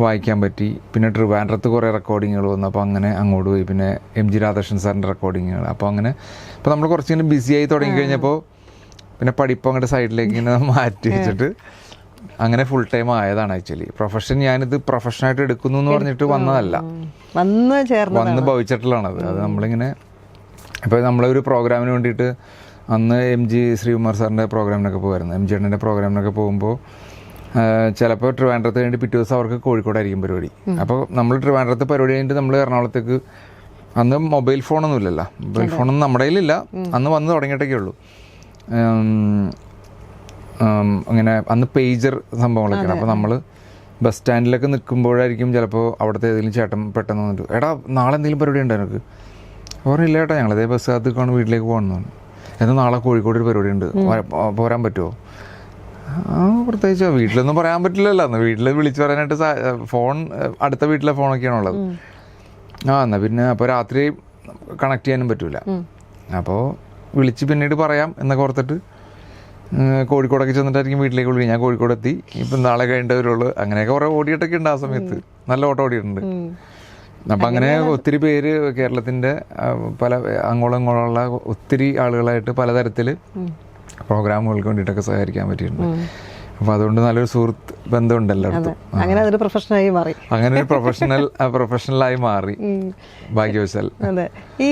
വായിക്കാൻ പറ്റി. പിന്നെ ട്രിവാൻഡ്രത്ത് കുറേ റെക്കോർഡിങ്ങുകൾ വന്നു. അപ്പോൾ അങ്ങനെ അങ്ങോട്ട് പോയി. പിന്നെ MG രാധാകൃഷ്ണൻ സാറിൻ്റെ റെക്കോർഡിങ്ങുകൾ. അപ്പോൾ അങ്ങനെ ഇപ്പോൾ നമ്മൾ കുറച്ചിങ്ങനെ ബിസിയായി തുടങ്ങി കഴിഞ്ഞപ്പോൾ പിന്നെ പഠിപ്പ് അങ്ങോട്ട് സൈഡിലേക്ക് ഇങ്ങനെ മാറ്റി വെച്ചിട്ട് അങ്ങനെ ഫുൾ ടൈം ആയതാണ്. ആക്ച്വലി പ്രൊഫഷൻ ഞാനിത് പ്രൊഫഷനായിട്ട് എടുക്കുന്നു എന്ന് പറഞ്ഞിട്ട് വന്നതല്ല, വന്ന് ഭവിച്ചിട്ടുള്ളതാണത്. അത് നമ്മളിങ്ങനെ ഇപ്പോൾ നമ്മളൊരു പ്രോഗ്രാമിന് വേണ്ടിയിട്ട് അന്ന് MG ശ്രീകുമാർ സാറിൻ്റെ പ്രോഗ്രാമിനൊക്കെ പോകുമായിരുന്നു. MG അണ്ണൻ്റെ പ്രോഗ്രാമിനൊക്കെ പോകുമ്പോൾ ചിലപ്പോൾ ട്രിവാൻഡ്രത്ത് കഴിഞ്ഞിട്ട് പിറ്റേ ദിവസം അവർക്ക് കോഴിക്കോടായിരിക്കും പരിപാടി. അപ്പോൾ നമ്മൾ ട്രിവാൻഡ്രത്ത് പരിപാടി കഴിഞ്ഞിട്ട് നമ്മൾ എറണാകുളത്തേക്ക്, അന്ന് മൊബൈൽ ഫോണൊന്നും ഇല്ലല്ലോ, മൊബൈൽ ഫോണൊന്നും നമ്മുടെ കയ്യിലില്ല, അന്ന് വന്ന് തുടങ്ങിയിട്ടൊക്കെ ഉള്ളൂ. അങ്ങനെ അന്ന് പേജർ സംഭവങ്ങളൊക്കെയാണ്. അപ്പോൾ നമ്മൾ ബസ് സ്റ്റാൻഡിലൊക്കെ നിൽക്കുമ്പോഴായിരിക്കും ചിലപ്പോൾ അവിടുത്തെ ഏതെങ്കിലും ചേട്ടൻ പെട്ടെന്ന് വന്നിട്ട്, എടാ നാളെ എന്തെങ്കിലും പരിപാടി ഉണ്ടോ എനിക്ക്? പറഞ്ഞില്ല ചേട്ടാ, ഞങ്ങളതേ ബസ്സിനകത്തേക്കാണ് വീട്ടിലേക്ക് പോകണമെന്ന്. എന്നാൽ നാളെ കോഴിക്കോട് ഒരു പരിപാടി ഉണ്ട്, പോരാൻ പറ്റുമോ? പ്രത്യേകിച്ച് വീട്ടിലൊന്നും പറയാൻ പറ്റില്ലല്ലോ. അന്ന് വീട്ടിൽ വിളിച്ചു പറയാനായിട്ട് ഫോൺ അടുത്ത വീട്ടിലെ ഫോണൊക്കെയാണുള്ളത്. എന്നാൽ പിന്നെ അപ്പോൾ രാത്രി കണക്ട് ചെയ്യാനും പറ്റൂല. അപ്പോൾ വിളിച്ച് പിന്നീട് പറയാം എന്നൊക്കെ ഓർത്തിട്ട് കോഴിക്കോടൊക്കെ ചെന്നിട്ടായിരിക്കും വീട്ടിലേക്ക് വിളിക്കും. ഞാൻ കോഴിക്കോടെത്തി, ഇപ്പം നാളെ കഴിഞ്ഞിട്ട് വരുള്ളൂ. അങ്ങനെയൊക്കെ കുറേ ഓടിയിട്ടൊക്കെ ഉണ്ട്. ആ സമയത്ത് നല്ല ഓട്ടം ഓടിയിട്ടുണ്ട്. അപ്പം അങ്ങനെ ഒത്തിരി പേര് കേരളത്തിൻ്റെ പല അങ്ങോളം ഇങ്ങോളമുള്ള ഒത്തിരി ആളുകളായിട്ട് പലതരത്തിൽ പ്രോഗ്രാമുകൾക്ക് വേണ്ടിയിട്ടൊക്കെ സഹകരിക്കാൻ പറ്റിയിട്ടുണ്ട്. അപ്പോൾ അതുകൊണ്ട് നല്ലൊരു സുഹൃത്ത് ബന്ധമുണ്ട് എല്ലായിടത്തും. അങ്ങനെ അതൊരു പ്രൊഫഷനായി മാറി. അങ്ങനെ ഒരു പ്രൊഫഷണലായി മാറി ഭാഗ്യവശാൽ. അതെ. ഈ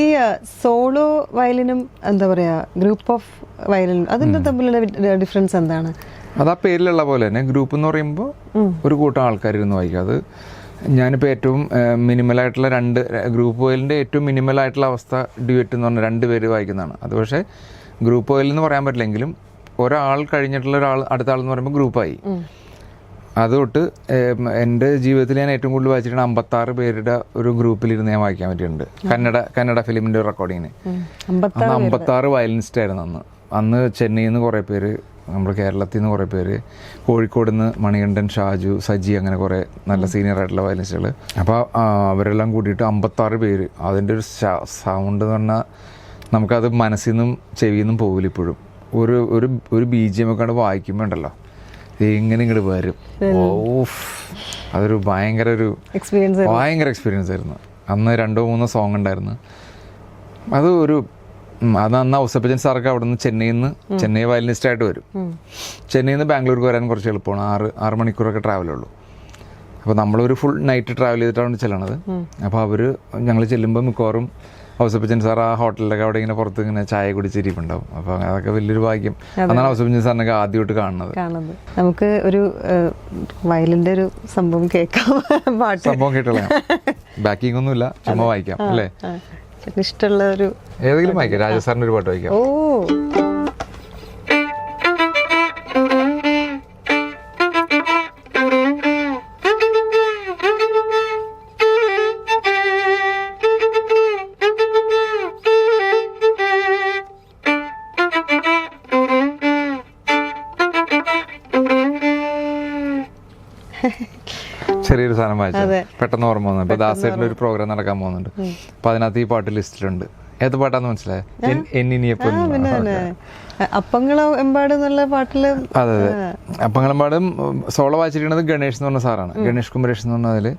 സോളോ വയലിനും എന്താ പറയാ ഗ്രൂപ്പ് ഓഫ് വയലിനും അതിന്റെ തമ്മിലുള്ള ഡിഫറൻസ് എന്താണ്? അത് ആ പേരിലുള്ള പോലെ തന്നെ ഗ്രൂപ്പ് എന്ന് പറയുമ്പോൾ ഒരു കൂട്ടം ആൾക്കാരിരുന്ന് വായിക്കും. അത് ഞാനിപ്പോൾ ഏറ്റവും മിനിമലായിട്ടുള്ള ഗ്രൂപ്പ് വയലിൻ്റെ ഏറ്റവും മിനിമലായിട്ടുള്ള അവസ്ഥ ഡ്യുവറ്റ് എന്ന് പറഞ്ഞാൽ 2 പേര് വായിക്കുന്നതാണ്. അത് പക്ഷേ ഗ്രൂപ്പ് വയലിൽ എന്ന് പറയാൻ പറ്റില്ലെങ്കിലും ഒരാൾ കഴിഞ്ഞിട്ടുള്ള ഒരാൾ അടുത്ത ആളെന്ന് പറയുമ്പോൾ ഗ്രൂപ്പായി. അതുതൊട്ട് എൻ്റെ ജീവിതത്തിൽ ഞാൻ ഏറ്റവും കൂടുതൽ വായിച്ചിട്ടുണ്ട് 56 പേരുടെ ഒരു ഗ്രൂപ്പിലിരുന്ന് ഞാൻ വായിക്കാൻ പറ്റിയിട്ടുണ്ട്. കന്നഡ ഫിലിമിൻ്റെ റെക്കോർഡിങ്ങിന് 56 വയലിനിസ്റ്റ് ആയിരുന്നു അന്ന് ചെന്നൈയിൽ നിന്ന് കുറേ പേര്, നമ്മുടെ കേരളത്തിൽ നിന്ന് കുറേ പേര്, കോഴിക്കോട് നിന്ന് മണികണ്ഠൻ, ഷാജു, സജി, അങ്ങനെ കുറേ നല്ല സീനിയർ ആയിട്ടുള്ള വയലിനിസ്റ്റുകൾ. അപ്പോൾ അവരെല്ലാം കൂടിയിട്ട് 56 പേര്. അതിൻ്റെ ഒരു സൗണ്ട് എന്ന് പറഞ്ഞാൽ നമുക്കത് മനസ്സിൽ നിന്നും ചെവിയിൽ നിന്നും പോകില്ല ഇപ്പോഴും. ഒരു ഒരു ഒരു BGM ഒക്കെ വായിക്കുമ്പോൾ ഉണ്ടല്ലോ എങ്ങനെ ഇങ്ങോട്ട് വരും. അതൊരു ഭയങ്കര എക്സ്പീരിയൻസ് ആയിരുന്നു. അന്ന് 2-3 സോങ് ഉണ്ടായിരുന്നു. അത് അന്ന് ഔസേപ്പച്ചൻ സാർക്ക് അവിടെ നിന്ന് ചെന്നൈ വയലിനിസ്റ്റായിട്ട് വരും. ചെന്നൈയിൽ നിന്ന് ബാംഗ്ലൂർക്ക് വരാൻ കുറച്ച് എളുപ്പമാണ്. 6 മണിക്കൂറൊക്കെ ട്രാവലുള്ളൂ. അപ്പോൾ നമ്മളൊരു ഫുൾ നൈറ്റ് ട്രാവൽ ചെയ്തിട്ടാണ് ചെല്ലണത്. അപ്പോൾ ഞങ്ങൾ ചെല്ലുമ്പോൾ മിക്കവാറും ഔസേപ്പച്ചൻ സാർ ആ ഹോട്ടലിലൊക്കെ അവിടെ ഇങ്ങനെ പുറത്ത് ഇങ്ങനെ ചായ കുടിച്ചിരിപ്പുണ്ടാവും. അപ്പോൾ അതൊക്കെ വലിയൊരു ഭാഗ്യം. അന്നാണ് ഔസേപ്പച്ചൻ സാറിനൊക്കെ ആദ്യമായിട്ട് കാണുന്നത്. നമുക്ക് ഒരു വയലിൻ്റെ ഒരു സംഭവം കേൾക്കാം. സംഭവം കേട്ടോളാം. ബാക്കിംഗ് ഒന്നുമില്ല, ചുമ്മാ വായിക്കാം അല്ലേ? ഇഷ്ടമുള്ള ഒരു ഏതെങ്കിലും വായിക്കാം. രാജ സാറിൻ്റെ ഒരു പാട്ട് വായിക്കാം. ചെറിയൊരു സാധനം വായിച്ചത് പെട്ടെന്ന് ഓർമ്മ വന്നു. ഇപ്പൊ ദാസേട്ടൻ്റെ ഒരു പ്രോഗ്രാം നടക്കാൻ പോകുന്നുണ്ട്. അപ്പൊ അതിനകത്ത് ഈ പാട്ട് ലിസ്റ്റിലുണ്ട്. ഏത് പാട്ടാന്ന് മനസ്സിലായ? അപ്പങ്ങളോ എമ്പാട് എന്നുള്ള പാട്ടില്. അതെ അതെ, അപ്പങ്ങളെമ്പാടും സോളോ വായിച്ചിരിക്കുന്നത് ഗണേഷ് എന്ന് പറഞ്ഞ സാറാണ്. ഗണേഷ് കുമരേഷ് എന്ന് പറഞ്ഞ അതില്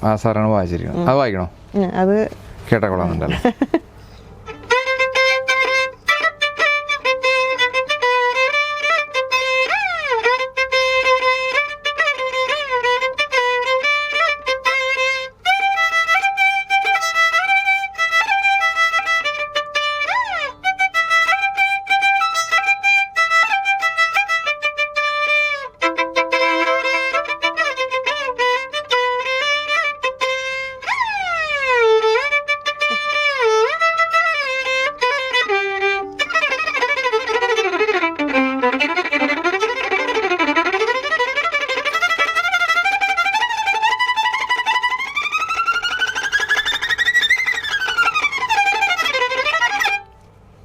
ആ സാറാണ് വായിച്ചിരിക്കുന്നത്. അത് വായിക്കണോ? അത് കേട്ടാ കൊള്ളാന്നുണ്ടല്ലോ.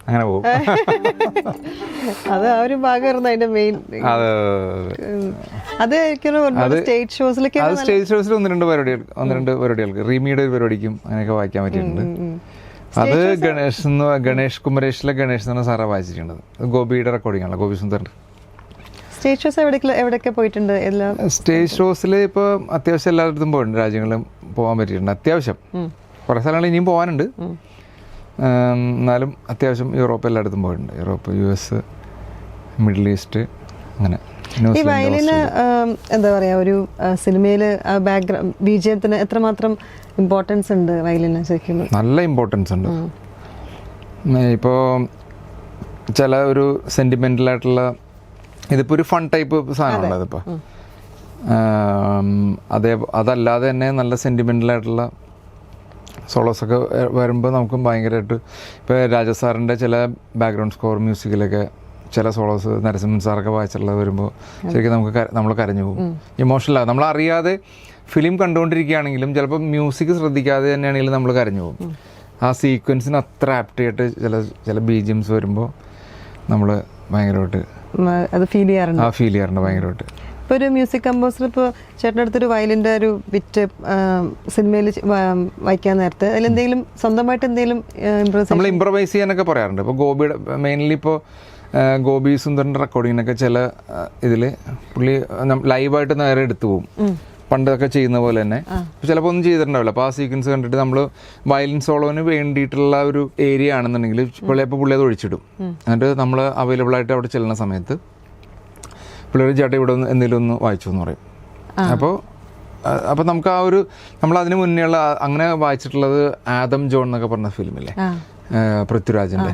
അങ്ങനെ പോകും. അത് ആ ഒരു ഭാഗമായിരുന്നു അതിന്റെ മെയിൻ. അത് സ്റ്റേജ് ഷോസിലേക്ക് സ്റ്റേജ് ഷോസിൽ ഒന്ന് രണ്ട് പരിപാടികൾക്ക് റീമിയുടെ ഒരു പരിപാടിക്കും അങ്ങനെയൊക്കെ വായിക്കാൻ പറ്റിയിട്ടുണ്ട്. അത് ഗണേഷ് കുമരേഷിലെ ഗണേഷ് എന്ന് പറഞ്ഞ സാറാ വായിച്ചിട്ടുള്ളത്. ഗോപിയുടെ റെക്കോർഡിംഗ് ആണല്ലോ, ഗോപി സുന്ദറിന്റെ. സ്റ്റേജ് ഷോസ് എവിടെയൊക്കെ പോയിട്ടുണ്ട്? സ്റ്റേജ് ഷോസിൽ ഇപ്പോൾ അത്യാവശ്യം എല്ലായിടത്തും പോയിട്ടുണ്ട്. രാജ്യങ്ങളിലും പോകാൻ പറ്റിയിട്ടുണ്ട്. അത്യാവശ്യം കുറേ സ്ഥലങ്ങൾ ഇനിയും പോകാനുണ്ട്. എന്നാലും അത്യാവശ്യം യൂറോപ്പ് എല്ലായിടത്തും പോയിട്ടുണ്ട്. യൂറോപ്പ്, US, മിഡിൽ ഈസ്റ്റ്, അങ്ങനെ. ഈ വയലിന് എന്താ പറയാ, ഒരു സിനിമയില് ബാക്ക്ഗ്രൗണ്ട് BGMത്തിന് എത്രമാത്രം ഇമ്പോർട്ടൻസ് ഉണ്ട് വയലിന്? ശരിക്കും നല്ല ഇമ്പോർട്ടൻസ് ഉണ്ട്. ഇപ്പോൾ ചില ഒരു സെന്റിമെന്റൽ ആയിട്ടുള്ള, ഇതിപ്പോൾ ഒരു ഫൺ ടൈപ്പ് സാധനമാണല്ലോ ഇതിപ്പോൾ. അതല്ലാതെ തന്നെ നല്ല സെന്റിമെന്റൽ ആയിട്ടുള്ള സോളോസൊക്കെ വരുമ്പോൾ നമുക്കും ഭയങ്കരമായിട്ട്, ഇപ്പോൾ രാജസാറിൻ്റെ ചില ബാക്ക്ഗ്രൗണ്ട് സ്കോർ മ്യൂസിക്കിലൊക്കെ ചില സോളോസ് നരസിംഹൻ സാറൊക്കെ വായിച്ചിട്ടുള്ളത് വരുമ്പോൾ ശരിക്കും നമ്മൾ കരഞ്ഞു പോകും. ഇമോഷണലാകും. നമ്മളറിയാതെ ഫിലിം കണ്ടുകൊണ്ടിരിക്കുകയാണെങ്കിലും ചിലപ്പോൾ മ്യൂസിക് ശ്രദ്ധിക്കാതെ തന്നെയാണെങ്കിലും നമ്മൾ കരഞ്ഞു പോകും. ആ സീക്വൻസിന് അത്ര ആപ്റ്റായിട്ട് ചില BGMs വരുമ്പോൾ നമ്മൾ ഭയങ്കരമായിട്ട് അത് ഫീൽ ചെയ്യാറുണ്ട് ഭയങ്കരമായിട്ട്. ഇപ്പോൾ ഒരു മ്യൂസിക് കമ്പോസർ, ഇപ്പോൾ ചേട്ടൻ്റെ അടുത്തൊരു വയലിൻ്റെ ഒരു ബിറ്റ് സിനിമയിൽ വായിക്കാൻ നേരത്തെ അതിലെന്തെങ്കിലും സ്വന്തമായിട്ട് എന്തെങ്കിലും നമ്മൾ ഇംപ്രവൈസ് ചെയ്യാനൊക്കെ പറയാറുണ്ട്. ഇപ്പോൾ ഗോപിയുടെ മെയിൻലി ഇപ്പോൾ ഗോപി സുന്ദറിൻ്റെ റെക്കോർഡിങ്ങിനൊക്കെ ചില ഇതിൽ പുള്ളി ലൈവായിട്ട് നേരെ എടുത്തു പോകും, പണ്ടൊക്കെ ചെയ്യുന്ന പോലെ തന്നെ. ചിലപ്പോൾ ഒന്നും ചെയ്തിട്ടുണ്ടാവില്ല. അപ്പോൾ ആ സീക്വൻസ് കണ്ടിട്ട് നമ്മൾ വയലിൻ സോളോന് വേണ്ടിയിട്ടുള്ള ഒരു ഏരിയ ആണെന്നുണ്ടെങ്കിൽ ഇപ്പോൾ പുള്ളി അത് ഒഴിച്ചിടും. എന്നിട്ട് നമ്മൾ അവൈലബിൾ ആയിട്ട് അവിടെ ചെല്ലുന്ന സമയത്ത് പുള്ളിയുടെ ചേട്ടൻ ഇവിടെ എന്തെങ്കിലും ഒന്ന് വായിച്ചു എന്ന് പറയും. അപ്പോൾ നമുക്ക് ആ ഒരു, നമ്മൾ അതിന് മുന്നേയുള്ള അങ്ങനെ വായിച്ചിട്ടുള്ളത് ആദം ജോൺ എന്നൊക്കെ പറഞ്ഞ ഫിലിമില്ലേ, പൃഥ്വിരാജിൻ്റെ,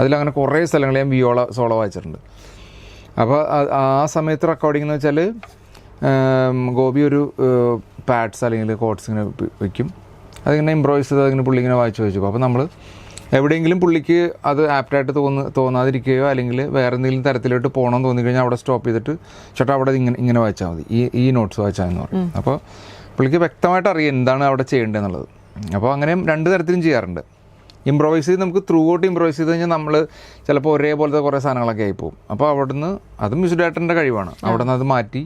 അതിലങ്ങനെ കുറേ സ്ഥലങ്ങൾ ഞാൻ വിയോള സോളോ വായിച്ചിട്ടുണ്ട്. അപ്പോൾ ആ സമയത്ത് റെക്കോർഡിംഗ് എന്ന് വെച്ചാൽ ഗോപി ഒരു പാഡ്സ് അല്ലെങ്കിൽ കോട്ട്സ് ഇങ്ങനെ വയ്ക്കും. അതിങ്ങനെ ഇംപ്രോവൈസ് ചെയ്ത് അതിങ്ങനെ പുള്ളി ഇങ്ങനെ വായിച്ചു വെച്ചു. അപ്പോൾ നമ്മൾ എവിടെയെങ്കിലും പുള്ളിക്ക് അത് ആപ്റ്റായിട്ട് തോന്നാതിരിക്കുകയോ അല്ലെങ്കിൽ വേറെ എന്തെങ്കിലും തരത്തിലോട്ട് പോകണമെന്ന് തോന്നിക്കഴിഞ്ഞാൽ അവിടെ സ്റ്റോപ്പ് ചെയ്തിട്ട് ചേട്ടാ അവിടെ ഇങ്ങനെ വായിച്ചാൽ മതി, ഈ നോട്ട്സ് വായിച്ചാൽ എന്ന് പറയും. അപ്പോൾ പുള്ളിക്ക് വ്യക്തമായിട്ട് അറിയാം എന്താണ് അവിടെ ചെയ്യേണ്ടതെന്നുള്ളത്. അപ്പോൾ അങ്ങനെയും രണ്ട് തരത്തിലും ചെയ്യാറുണ്ട്. ഇംപ്രവൈസ് ചെയ്ത് നമുക്ക് ത്രൂ ഔട്ട് ഇംപ്രവൈസ് ചെയ്ത് കഴിഞ്ഞാൽ നമ്മൾ ചിലപ്പോൾ ഒരേപോലത്തെ കുറേ സാധനങ്ങളൊക്കെ ആയിപ്പോവും. അപ്പോൾ അവിടെ നിന്ന് അത് മ്യൂസിക് ഡയറക്ടറിൻ്റെ കഴിവാണ്. അവിടെ നിന്ന് അത് മാറ്റി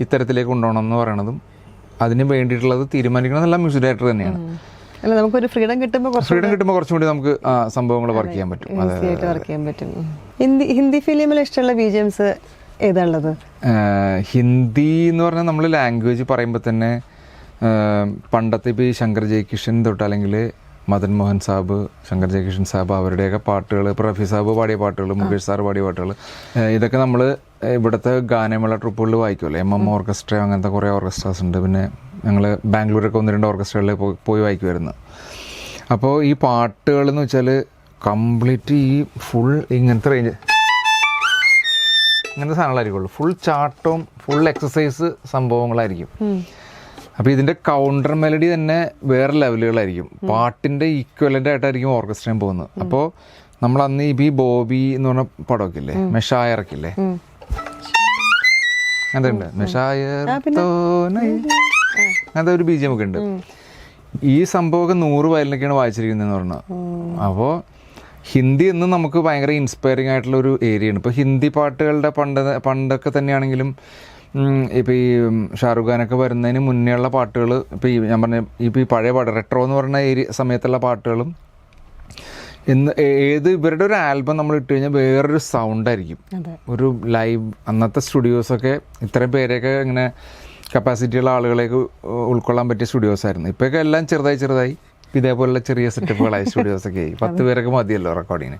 ഇത്തരത്തിലേക്ക് കൊണ്ടുപോകണം എന്ന് പറയണതും അതിന് വേണ്ടിയിട്ടുള്ളത് തീരുമാനിക്കണമെന്നല്ല മ്യൂസിക് ഡയറക്ടർ തന്നെയാണ്. അല്ല നമുക്കൊരു ഫ്രീഡം കിട്ടുമ്പോൾ കുറച്ചും കൂടി നമുക്ക് സംഭവങ്ങൾ വർക്ക് ചെയ്യാൻ പറ്റും. ഈസി ആയിട്ട് വർക്ക് ചെയ്യാൻ പറ്റും. ഹിന്ദി ഫിലിമിൽ ഇഷ്ടമുള്ള BGMs ഏതാണുള്ളത്? ഹിന്ദി എന്ന് പറഞ്ഞാൽ നമ്മൾ ലാംഗ്വേജ് പറയുമ്പോൾ തന്നെ പണ്ടത്തെ ഇപ്പോൾ ഈ ശങ്കർ ജയകിഷൻ തൊട്ട് അല്ലെങ്കിൽ മദൻ മോഹൻ സാബ്, ശങ്കർ ജയകിഷൻ സാബ് അവരുടെയൊക്കെ പാട്ടുകൾ, ഇപ്പോൾ റഫി സാബ് പാടിയ പാട്ടുകൾ, മുകേഷ് സാർ പാടിയ പാട്ടുകൾ, ഇതൊക്കെ നമ്മൾ ഇവിടുത്തെ ഗാനമേള ട്രൂപ്പുകളിൽ വായിക്കുമല്ലോ. ഓർക്കസ്ട്ര അങ്ങനത്തെ കുറേ ഓർക്കസ്ട്രാസ് ഉണ്ട്. പിന്നെ ഞങ്ങൾ ബാംഗ്ലൂരൊക്കെ 1-2 ഓർക്കസ്ട്രകളിൽ പോയി വായിക്കുമായിരുന്നു. അപ്പോൾ ഈ പാട്ടുകൾ എന്ന് വെച്ചാൽ കംപ്ലീറ്റ് ഈ ഫുൾ ഇങ്ങനത്തെ റേഞ്ച് ഇങ്ങനത്തെ സാധനങ്ങളായിരിക്കുള്ളൂ. ഫുൾ ചാട്ടവും ഫുൾ എക്സസൈസ് സംഭവങ്ങളായിരിക്കും. അപ്പോൾ ഇതിൻ്റെ കൗണ്ടർ മെലഡി തന്നെ വേറെ ലെവലുകളായിരിക്കും. പാട്ടിൻ്റെ ഈക്വലൻ്റ് ആയിട്ടായിരിക്കും ഓർക്കസ്ട്രയും പോകുന്നത്. അപ്പോൾ നമ്മൾ അന്ന് ഈ ബോബി എന്ന് പറഞ്ഞ പടമൊക്കെ ഇല്ലേ, മെഷായ ഇറക്കില്ലേ, അതുണ്ട് മെഷായർ അങ്ങനത്തെ ഒരു BGM ഒക്കെ ഉണ്ട്. ഈ സംഭവമൊക്കെ 100 വയലിനൊക്കെയാണ് വായിച്ചിരിക്കുന്നതെന്ന് പറഞ്ഞാൽ. അപ്പോൾ ഹിന്ദി എന്നും നമുക്ക് ഭയങ്കര ഇൻസ്പയറിംഗ് ആയിട്ടുള്ള ഒരു ഏരിയയാണ്. ഇപ്പോൾ ഹിന്ദി പാട്ടുകളുടെ പണ്ടൊക്കെ തന്നെയാണെങ്കിലും ഇപ്പോൾ ഈ ഷാറുഖ് ഖാനൊക്കെ വരുന്നതിന് മുന്നേ ഉള്ള പാട്ടുകൾ, ഇപ്പോൾ ഞാൻ പറഞ്ഞ ഇപ്പോൾ ഈ പഴയ പാട്ട് റെട്രോ എന്ന് പറഞ്ഞ സമയത്തുള്ള പാട്ടുകളും ഇവരുടെ ഒരു ആൽബം നമ്മൾ ഇട്ട് കഴിഞ്ഞാൽ വേറൊരു സൗണ്ടായിരിക്കും. ഒരു ലൈവ് അന്നത്തെ സ്റ്റുഡിയോസൊക്കെ ഇത്രയും പേരെയൊക്കെ ഇങ്ങനെ കപ്പാസിറ്റിയുള്ള ആളുകളേക്ക് ഉൾക്കൊള്ളാൻ പറ്റിയ സ്റ്റുഡിയോസ് ആയിരുന്നു. ഇപ്പോഴൊക്കെ എല്ലാം ചെറുതായി ഇതേപോലുള്ള ചെറിയ സെറ്റപ്പുകളായി സ്റ്റുഡിയോസൊക്കെ ആയി. 10 പേരൊക്കെ മതിയല്ലോ റെക്കോർഡിങ്ങിന്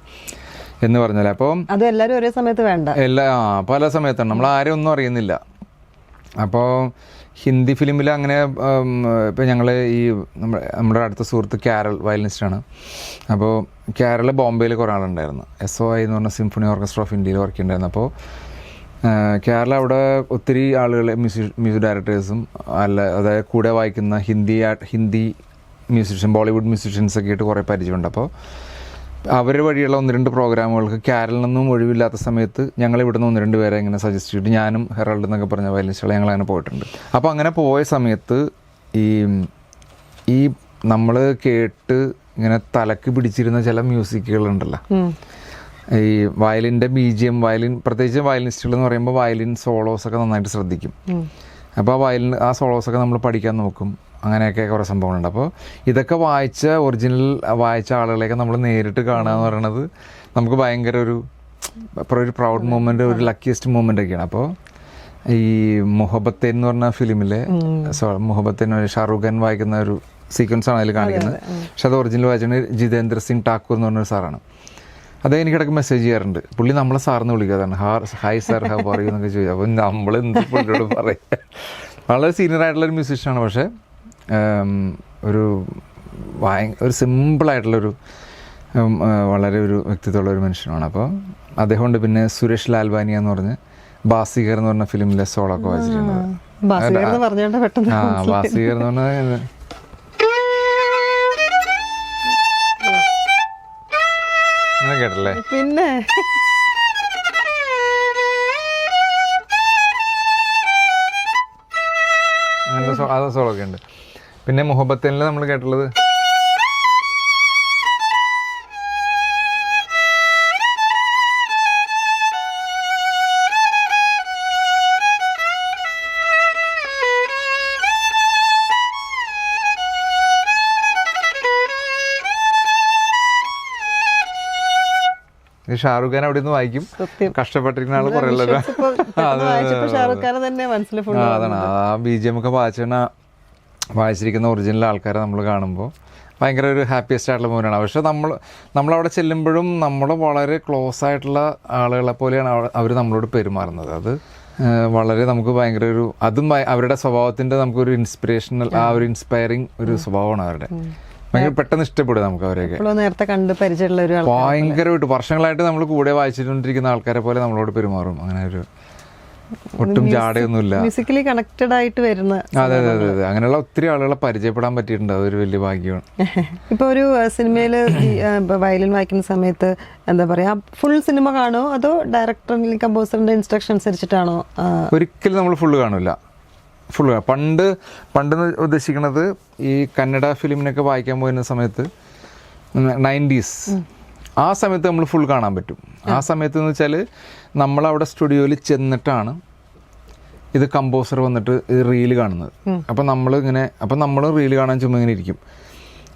എന്ന് പറഞ്ഞാൽ. അപ്പം എല്ലാവരും ഒരേ സമയത്ത് വേണ്ട, പല സമയത്താണ്, നമ്മൾ ആരും ഒന്നും അറിയുന്നില്ല. അപ്പോൾ ഹിന്ദി ഫിലിമിൽ അങ്ങനെ ഇപ്പോൾ ഞങ്ങൾ ഈ നമ്മുടെ അടുത്ത സുഹൃത്ത് ക്യാരൾ വയലിനിസ്റ്റാണ്. അപ്പോൾ ക്യാരൾ ബോംബെയിൽ കുറേ ആളുണ്ടായിരുന്നു. SOI എന്ന് പറഞ്ഞ സിംഫണി ഓർക്കസ്ട്ര ഓഫ് ഇന്ത്യയിൽ വർക്ക് ചെയ്യുന്നുണ്ടായിരുന്നു. അപ്പോൾ കേരള അവിടെ ഒത്തിരി ആളുകൾ മ്യൂസിക് ഡയറക്ടേഴ്സും അതായത് കൂടെ വായിക്കുന്ന ഹിന്ദി മ്യൂസിഷ്യൻ, ബോളിവുഡ് മ്യൂസിഷ്യൻസൊക്കെ ആയിട്ട് കുറേ പരിചയമുണ്ട്. അപ്പോൾ അവർ വഴിയുള്ള 1-2 പ്രോഗ്രാമുകൾക്ക് കേരളത്തിൽ നിന്നും ഒഴിവില്ലാത്ത സമയത്ത് ഞങ്ങൾ ഇവിടുന്ന് 1-2 പേരെ ഇങ്ങനെ സജസ്റ്റ് ചെയ്തിട്ട് ഞാനും ഹെറാൾഡ് എന്നൊക്കെ പറഞ്ഞ വയലിനിസ്റ്റുകൾ ഞങ്ങൾ അങ്ങനെ പോയിട്ടുണ്ട്. അപ്പോൾ അങ്ങനെ പോയ സമയത്ത് ഈ നമ്മൾ കേട്ട് ഇങ്ങനെ തലക്ക് പിടിച്ചിരുന്ന ചില മ്യൂസിക്കുകളുണ്ടല്ലോ, ഈ വയലിൻ്റെ BGM, പ്രത്യേകിച്ച് വയലിനിസ്റ്റുകൾ എന്ന് പറയുമ്പോൾ വയലിൻ സോളോസൊക്കെ നന്നായിട്ട് ശ്രദ്ധിക്കും. അപ്പോൾ ആ സോളോസൊക്കെ നമ്മൾ പഠിക്കാൻ നോക്കും. അങ്ങനെയൊക്കെ കുറേ സംഭവങ്ങളുണ്ട്. അപ്പോൾ ഇതൊക്കെ ഒറിജിനൽ വായിച്ച ആളുകളെയൊക്കെ നമ്മൾ നേരിട്ട് കാണുക എന്ന് പറയുന്നത് നമുക്ക് ഭയങ്കര ഒരു പ്രൗഡ് മൂമെൻ്റ്, ഒരു ലക്കിയസ്റ്റ് മൂമെൻ്റ് ഒക്കെയാണ്. അപ്പോൾ ഈ മുഹബത്തേൻ എന്ന് പറഞ്ഞ ഫിലിമിലെ മുഹബത്തേൻ ഷാറൂഖ് ഖാൻ വായിക്കുന്ന ഒരു സീക്വൻസ് ആണ് അതിൽ കാണിക്കുന്നത്. പക്ഷെ അത് ഒറിജിനൽ വായിച്ചാണ് ജിതേന്ദ്ര സിംഗ് ഠാക്കൂർ എന്ന് പറഞ്ഞൊരു സാറാണ്. അദ്ദേഹം എനിക്കിടയ്ക്ക് മെസ്സേജ് ചെയ്യാറുണ്ട്. പുള്ളി നമ്മളെ സാറിന് വിളിക്കാതാണ്, hi sir how are you എന്നൊക്കെ ചോദിച്ചു. അപ്പോൾ നമ്മൾ എന്ത് പുള്ളിയോട് പറയാം. വളരെ സീനിയർ ആയിട്ടുള്ളൊരു മ്യൂസിഷ്യനാണ്. പക്ഷേ ഒരു സിമ്പിളായിട്ടുള്ളൊരു വളരെ ഒരു വ്യക്തിത്വമുള്ള ഒരു മനുഷ്യനാണ്. അപ്പോൾ അദ്ദേഹം ഉണ്ട്. പിന്നെ സുരേഷ് ലാൽവാനിയ എന്ന് പറഞ്ഞ് ബാസിഗർ എന്ന് പറഞ്ഞ ഫിലിമിലെ സോളൊക്കെ വായിച്ചിരിക്കുന്നത്. ബാസിഗർ എന്ന് പറഞ്ഞാൽ കേട്ടല്ലേ? പിന്നെ അങ്ങനത്തെ സോളൊക്കെ ഉണ്ട്. പിന്നെ മുഹബത്തേനിൽ നമ്മൾ കേട്ടുള്ളത് ഷാറുഖ് ഖാൻ അവിടെ നിന്ന് വായിക്കും. കഷ്ടപ്പെട്ടിരിക്കുന്ന ആൾ കുറയല്ലോ. അതാണ് ആ BGM ഒക്കെ വായിച്ചിരിക്കുന്ന ഒറിജിനൽ ആൾക്കാരെ നമ്മൾ കാണുമ്പോൾ ഭയങ്കര ഒരു ഹാപ്പിയസ്റ്റ് ആയിട്ടുള്ള മൂവ്മെൻ്റാണ്. പക്ഷെ നമ്മളവിടെ ചെല്ലുമ്പോഴും നമ്മൾ വളരെ ക്ലോസ് ആയിട്ടുള്ള ആളുകളെ പോലെയാണ് അവർ നമ്മളോട് പെരുമാറുന്നത്. അത് വളരെ നമുക്ക് ഭയങ്കര അതും അവരുടെ സ്വഭാവത്തിൻ്റെ നമുക്കൊരു ഇൻസ്പിറേഷണൽ, ഒരു ഇൻസ്പയറിങ് ഒരു സ്വഭാവമാണ് അവരുടെ. ഭയങ്കര പെട്ടെന്ന് ഇഷ്ടപ്പെടും നമുക്ക് അവരെയൊക്കെ. നേരത്തെ കണ്ട് പരിചയമുള്ള ഒരു ഭയങ്കരമായിട്ട് വർഷങ്ങളായിട്ട് നമ്മൾ കൂടെ വായിച്ചിട്ടുകൊണ്ടിരിക്കുന്ന ആൾക്കാരെ പോലെ നമ്മളോട് പെരുമാറും. അങ്ങനെ ഒരു ഒട്ടും ജാടയൊന്നുമില്ല. മ്യൂസിക്കലി കണക്റ്റഡ് ആയിട്ട് വരുന്ന. അതെ. അങ്ങനെയുള്ള ഒത്തിരി ആളുകളെ പരിചയപ്പെടാൻ പറ്റിയിട്ടുണ്ട്. അതൊരു വലിയ ഭാഗ്യമാണ്. ഇപ്പൊ ഒരു സിനിമയില് വയലിൻ വായിക്കുന്ന സമയത്ത് എന്താ പറയാ, ഫുൾ സിനിമ കാണുമോ അതോ ഡയറക്ടറിന്റെ കമ്പോസറിന്റെ ഇൻസ്ട്രക്ഷൻ അനുസരിച്ചിട്ടാണോ? ഒരിക്കലും നമ്മൾ ഫുള്ള് കാണില്ല. പണ്ട് ഉദ്ദേശിക്കുന്നത് ഈ കന്നഡ ഫിലിമിനൊക്കെ വായിക്കാൻ പോയിരുന്ന സമയത്ത് 90s ആ സമയത്ത് നമ്മൾ ഫുൾ കാണാൻ പറ്റും. ആ സമയത്ത് എന്ന് വെച്ചാൽ നമ്മളവിടെ സ്റ്റുഡിയോയിൽ ചെന്നിട്ടാണ് ഇത് കമ്പോസർ വന്നിട്ട് ഇത് റീല് കാണുന്നത്. അപ്പം നമ്മൾ റീല് കാണാൻ ചുമ്മാ ഇങ്ങനെ ഇരിക്കും.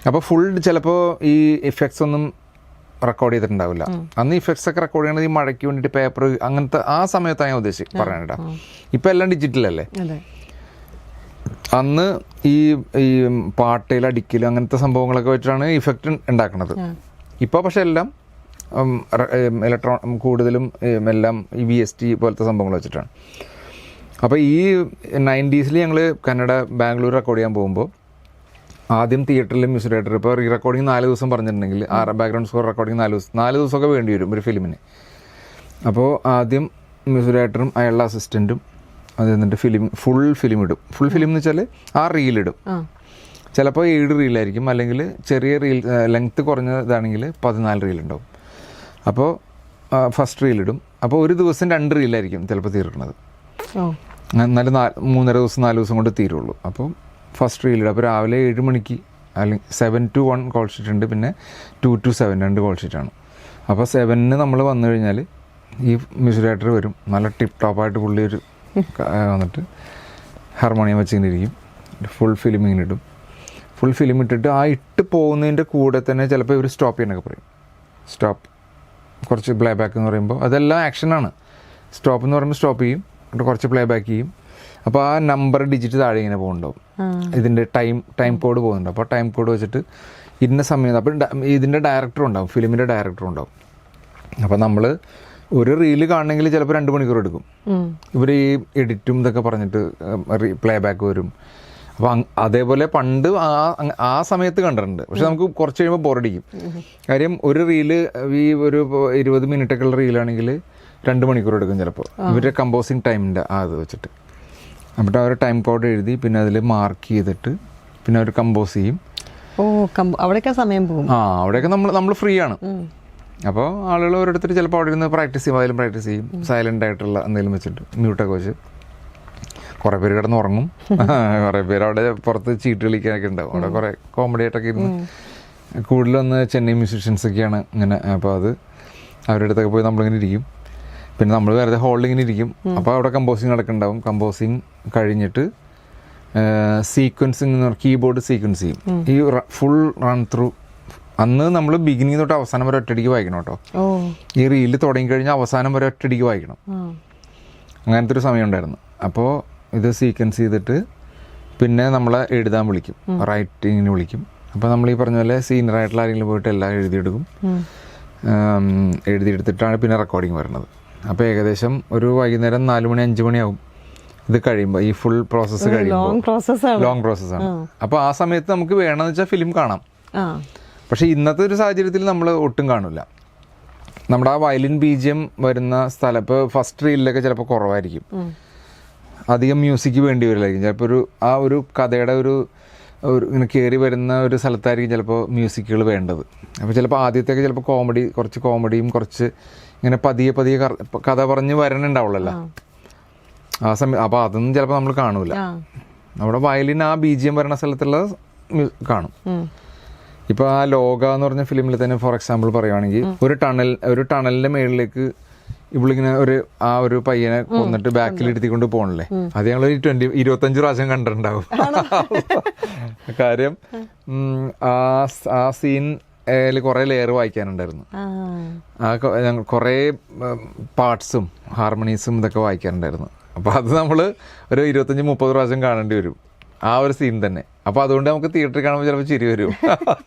അപ്പോൾ ഫുൾ ചിലപ്പോൾ ഈ ഇഫക്ട്സ് ഒന്നും റെക്കോർഡ് ചെയ്തിട്ടുണ്ടാവില്ല. അന്ന് ഇഫക്ട്സ് ഒക്കെ റെക്കോർഡ് ചെയ്യണത് ഈ മഴയ്ക്ക് വേണ്ടിയിട്ട് പേപ്പർ അങ്ങനത്തെ ആ സമയത്താണ് ഞാൻ പറയാനായിട്ടാ. ഇപ്പം എല്ലാം ഡിജിറ്റലല്ലേ. അന്ന് ഈ ഈ പാട്ടയിൽ അടിക്കൽ അങ്ങനത്തെ സംഭവങ്ങളൊക്കെ വെച്ചിട്ടാണ് ഇഫക്റ്റ് ഉണ്ടാക്കുന്നത്. ഇപ്പോൾ പക്ഷെ എല്ലാം കൂടുതലും എല്ലാം ഈ VST പോലത്തെ സംഭവങ്ങൾ വെച്ചിട്ടാണ്. അപ്പോൾ ഈ 90s ഞങ്ങൾ കന്നഡ ബാംഗ്ലൂർ റെക്കോർഡ് ചെയ്യാൻ പോകുമ്പോൾ ആദ്യം തിയേറ്ററിൽ മ്യൂസിക് ഡയറക്ടർ ഇപ്പോൾ റീ റെക്കോർഡിങ് 4 ദിവസം പറഞ്ഞിട്ടുണ്ടെങ്കിൽ ബാക്ക്ഗ്രൗണ്ട് സ്കോർ റെക്കോർഡിങ് 4 ദിവസമൊക്കെ വേണ്ടി വരും ഒരു ഫിലിമിന്. അപ്പോൾ ആദ്യം മ്യൂസിക് ഡയറക്ടറും അയാളുടെ അസിസ്റ്റൻറ്റും അത് എന്നിട്ട് ഫുൾ ഫിലിം ഇടും. ഫുൾ ഫിലിം എന്ന് വെച്ചാൽ ആ റീലിടും. ചിലപ്പോൾ 7 റീലായിരിക്കും, അല്ലെങ്കിൽ ചെറിയ റീൽ ലെങ്ത്ത് കുറഞ്ഞതാണെങ്കിൽ 14 റീലുണ്ടാവും. അപ്പോൾ ഫസ്റ്റ് റീലിടും. അപ്പോൾ ഒരു ദിവസം 2 റീലായിരിക്കും ചിലപ്പോൾ തീർക്കുന്നത്. എന്നാലും 3.5 ദിവസം 4 ദിവസം കൊണ്ട് തീരുള്ളൂ. അപ്പോൾ ഫസ്റ്റ് റീലിടും. അപ്പോൾ രാവിലെ 7 മണിക്ക് അല്ലെങ്കിൽ 7 to 1 കോൾ ഷീറ്റ് ഉണ്ട്, പിന്നെ 2 to 7 2 കോൾ ഷീറ്റാണ്. അപ്പോൾ 7 നമ്മൾ വന്നു കഴിഞ്ഞാൽ ഈ മ്യൂസിക് ഡയറക്ടർ വരും. നല്ല ടിപ്പ് ടോപ്പായിട്ട് പുള്ളി ഒരു വന്നിട്ട് ഹാർമോണിയം വെച്ചിങ്ങനെ ഇരിക്കും. ഫുൾ ഫിലിം ഇങ്ങനെ ഇടും. ഫുൾ ഫിലിം ഇട്ടിട്ട് ആ ഇട്ട് പോകുന്നതിൻ്റെ കൂടെ തന്നെ ചിലപ്പോൾ ഇവർ സ്റ്റോപ്പ് ചെയ്യാനൊക്കെ പറയും. സ്റ്റോപ്പ്, കുറച്ച് പ്ലേ ബാക്ക് എന്ന് പറയുമ്പോൾ അതെല്ലാം ആക്ഷനാണ്. സ്റ്റോപ്പ് എന്ന് പറയുമ്പോൾ സ്റ്റോപ്പ് ചെയ്യും, എന്നിട്ട് കുറച്ച് പ്ലേ ബാക്ക് ചെയ്യും. അപ്പോൾ ആ നമ്പർ ഡിജിറ്റ് താഴെ ഇങ്ങനെ പോകുന്നുണ്ടാവും. ഇതിൻ്റെ ടൈം കോഡ് പോകുന്നുണ്ട്. അപ്പോൾ ടൈം കോഡ് വെച്ചിട്ട് ഇന്ന സമയത്ത് അപ്പോൾ ഇതിൻ്റെ ഡയറക്ടറും ഉണ്ടാവും, ഫിലിമിൻ്റെ ഡയറക്ടറും ഉണ്ടാവും. അപ്പോൾ നമ്മൾ ഒരു റീല് കാണണമെങ്കിൽ ചിലപ്പോൾ 2 മണിക്കൂർ എടുക്കും. ഇവർ ഈ എഡിറ്റും ഇതൊക്കെ പറഞ്ഞിട്ട് പ്ലേ ബാക്ക് വരും. അപ്പോൾ അതേപോലെ പണ്ട് ആ സമയത്ത് കണ്ടിട്ടുണ്ട്. പക്ഷെ നമുക്ക് കുറച്ച് കഴിയുമ്പോൾ ബോറടിക്കും. കാര്യം ഒരു റീല് ഈ ഒരു 20 മിനിറ്റൊക്കെ ഉള്ള റീലാണെങ്കിൽ 2 മണിക്കൂർ എടുക്കും ചിലപ്പോൾ. ഇവരുടെ കമ്പോസിങ് ടൈമിൻ്റെ അത് വെച്ചിട്ട് എന്നിട്ട് അവർ ടൈം കോഡ് എഴുതി പിന്നെ അതിൽ മാർക്ക് ചെയ്തിട്ട് പിന്നെ അവർ കമ്പോസ് ചെയ്യും. അവിടെയൊക്കെ സമയം പോകും. അവിടെയൊക്കെ നമ്മൾ ഫ്രീ ആണ്. അപ്പോൾ ആളുകൾ ഓരോരുത്തർ ചിലപ്പോൾ അവിടെ ഇരുന്ന് പ്രാക്ടീസ് ചെയ്യും, അതിലും പ്രാക്ടീസ് ചെയ്യും. സൈലൻ്റ് ആയിട്ടുള്ള എന്തെങ്കിലും വെച്ചിട്ട് മ്യൂട്ടൊക്കെ വെച്ച് കുറേ പേര് കിടന്ന് ഉറങ്ങും. കുറേ പേര് അവിടെ പുറത്ത് ചീട്ട് കളിക്കാനൊക്കെ ഉണ്ടാവും. അവിടെ കുറേ കോമഡി ആയിട്ടൊക്കെ ഇരുന്ന് കൂടുതലൊന്ന് ചെന്നൈ മ്യൂസീഷ്യൻസൊക്കെയാണ് ഇങ്ങനെ. അപ്പോൾ അത് അവരുടെ അടുത്തൊക്കെ പോയി നമ്മളിങ്ങനെ ഇരിക്കും. പിന്നെ നമ്മൾ വെറുതെ ഹോൾഡിങ്ങിന് ഇരിക്കും. അപ്പോൾ അവിടെ കമ്പോസിങ് നടക്കുന്നുണ്ടാവും. കമ്പോസിങ് കഴിഞ്ഞിട്ട് സീക്വൻസിങ് എന്ന് പറഞ്ഞാൽ കീബോർഡ് സീക്വൻസ് ചെയ്യും. ഈ ഫുൾ റൺ ത്രൂ അന്ന് നമ്മൾ ബിഗിനിങ് തൊട്ട് അവസാനം വരെ ഒറ്റയടിക്ക് വായിക്കണം കേട്ടോ. ഈ റീല് തുടങ്ങി കഴിഞ്ഞാൽ അവസാനം വരെ ഒറ്റയടിക്ക് വായിക്കണം. അങ്ങനത്തെ ഒരു സമയം ഉണ്ടായിരുന്നു. അപ്പോൾ ഇത് സീക്വൻസ് ചെയ്തിട്ട് പിന്നെ നമ്മളെ എഴുതാൻ വിളിക്കും, റൈറ്റിങ്ങിന് വിളിക്കും. അപ്പോൾ നമ്മൾ ഈ പറഞ്ഞ പോലെ സീനിയറായിട്ടുള്ള ആരെങ്കിലും പോയിട്ട് എല്ലാം എഴുതിയെടുക്കും. എഴുതിയെടുത്തിട്ടാണ് പിന്നെ റെക്കോർഡിങ് വരുന്നത്. അപ്പോൾ ഏകദേശം ഒരു വൈകുന്നേരം 4 മണി 5 മണിയാവും ഇത് കഴിയുമ്പോൾ. ഈ ഫുൾ പ്രോസസ്സ് കഴിയുമ്പോൾ ലോങ് പ്രോസസ്സാണ്. അപ്പോൾ ആ സമയത്ത് നമുക്ക് വേണമെന്ന് വെച്ചാൽ ഫിലിം കാണാം. പക്ഷേ ഇന്നത്തെ ഒരു സാഹചര്യത്തിൽ നമ്മൾ ഒട്ടും കാണില്ല. നമ്മുടെ ആ വയലിൻ BGM വരുന്ന സ്ഥലം ഇപ്പോൾ ഫസ്റ്റ് റീലിലൊക്കെ ചിലപ്പോൾ കുറവായിരിക്കും. അധികം മ്യൂസിക് വേണ്ടി വരില്ലായിരിക്കും. ചിലപ്പോൾ ഒരു കഥയുടെ ഒരു ഇങ്ങനെ കയറി വരുന്ന ഒരു സ്ഥലത്തായിരിക്കും ചിലപ്പോൾ മ്യൂസിക്കുകൾ വേണ്ടത്. അപ്പോൾ ചിലപ്പോൾ ആദ്യത്തേക്ക് ചിലപ്പോൾ കുറച്ച് കോമഡിയും കുറച്ച് ഇങ്ങനെ പതിയെ കഥ പറഞ്ഞ് വരണുണ്ടാവുള്ളല്ലോ ആ സമയം. അപ്പോൾ അതൊന്നും ചിലപ്പോൾ നമ്മൾ കാണൂല. നമ്മുടെ വയലിൻ ആ BGM വരുന്ന സ്ഥലത്തുള്ള കാണും. ഇപ്പോൾ ആ ലോക എന്ന് പറഞ്ഞ ഫിലിമിൽ തന്നെ ഫോർ എക്സാമ്പിൾ പറയുവാണെങ്കിൽ ഒരു ടണലിൻ്റെ മേളിലേക്ക് ഇവളിങ്ങനെ ഒരു പയ്യനെ കൊന്നിട്ട് ബാക്കിൽ ഇരുത്തിക്കൊണ്ട് പോകണല്ലേ. അത് ഞങ്ങൾ 25 പ്രാവശ്യം കണ്ടിട്ടുണ്ടാവും. കാര്യം ആ സീൻ കുറേ ലെയർ വായിക്കാനുണ്ടായിരുന്നു. ഞങ്ങൾ കുറേ പാർട്സും ഹാർമണീസും ഇതൊക്കെ വായിക്കാനുണ്ടായിരുന്നു. അപ്പോൾ അത് നമ്മൾ ഒരു 25-30 പ്രാവശ്യം കാണേണ്ടി വരും ആ ഒരു സീൻ തന്നെ. അപ്പോൾ അതുകൊണ്ട് നമുക്ക് തിയേറ്ററിൽ കാണുമ്പോൾ ചിലപ്പോൾ ചിരി വരും.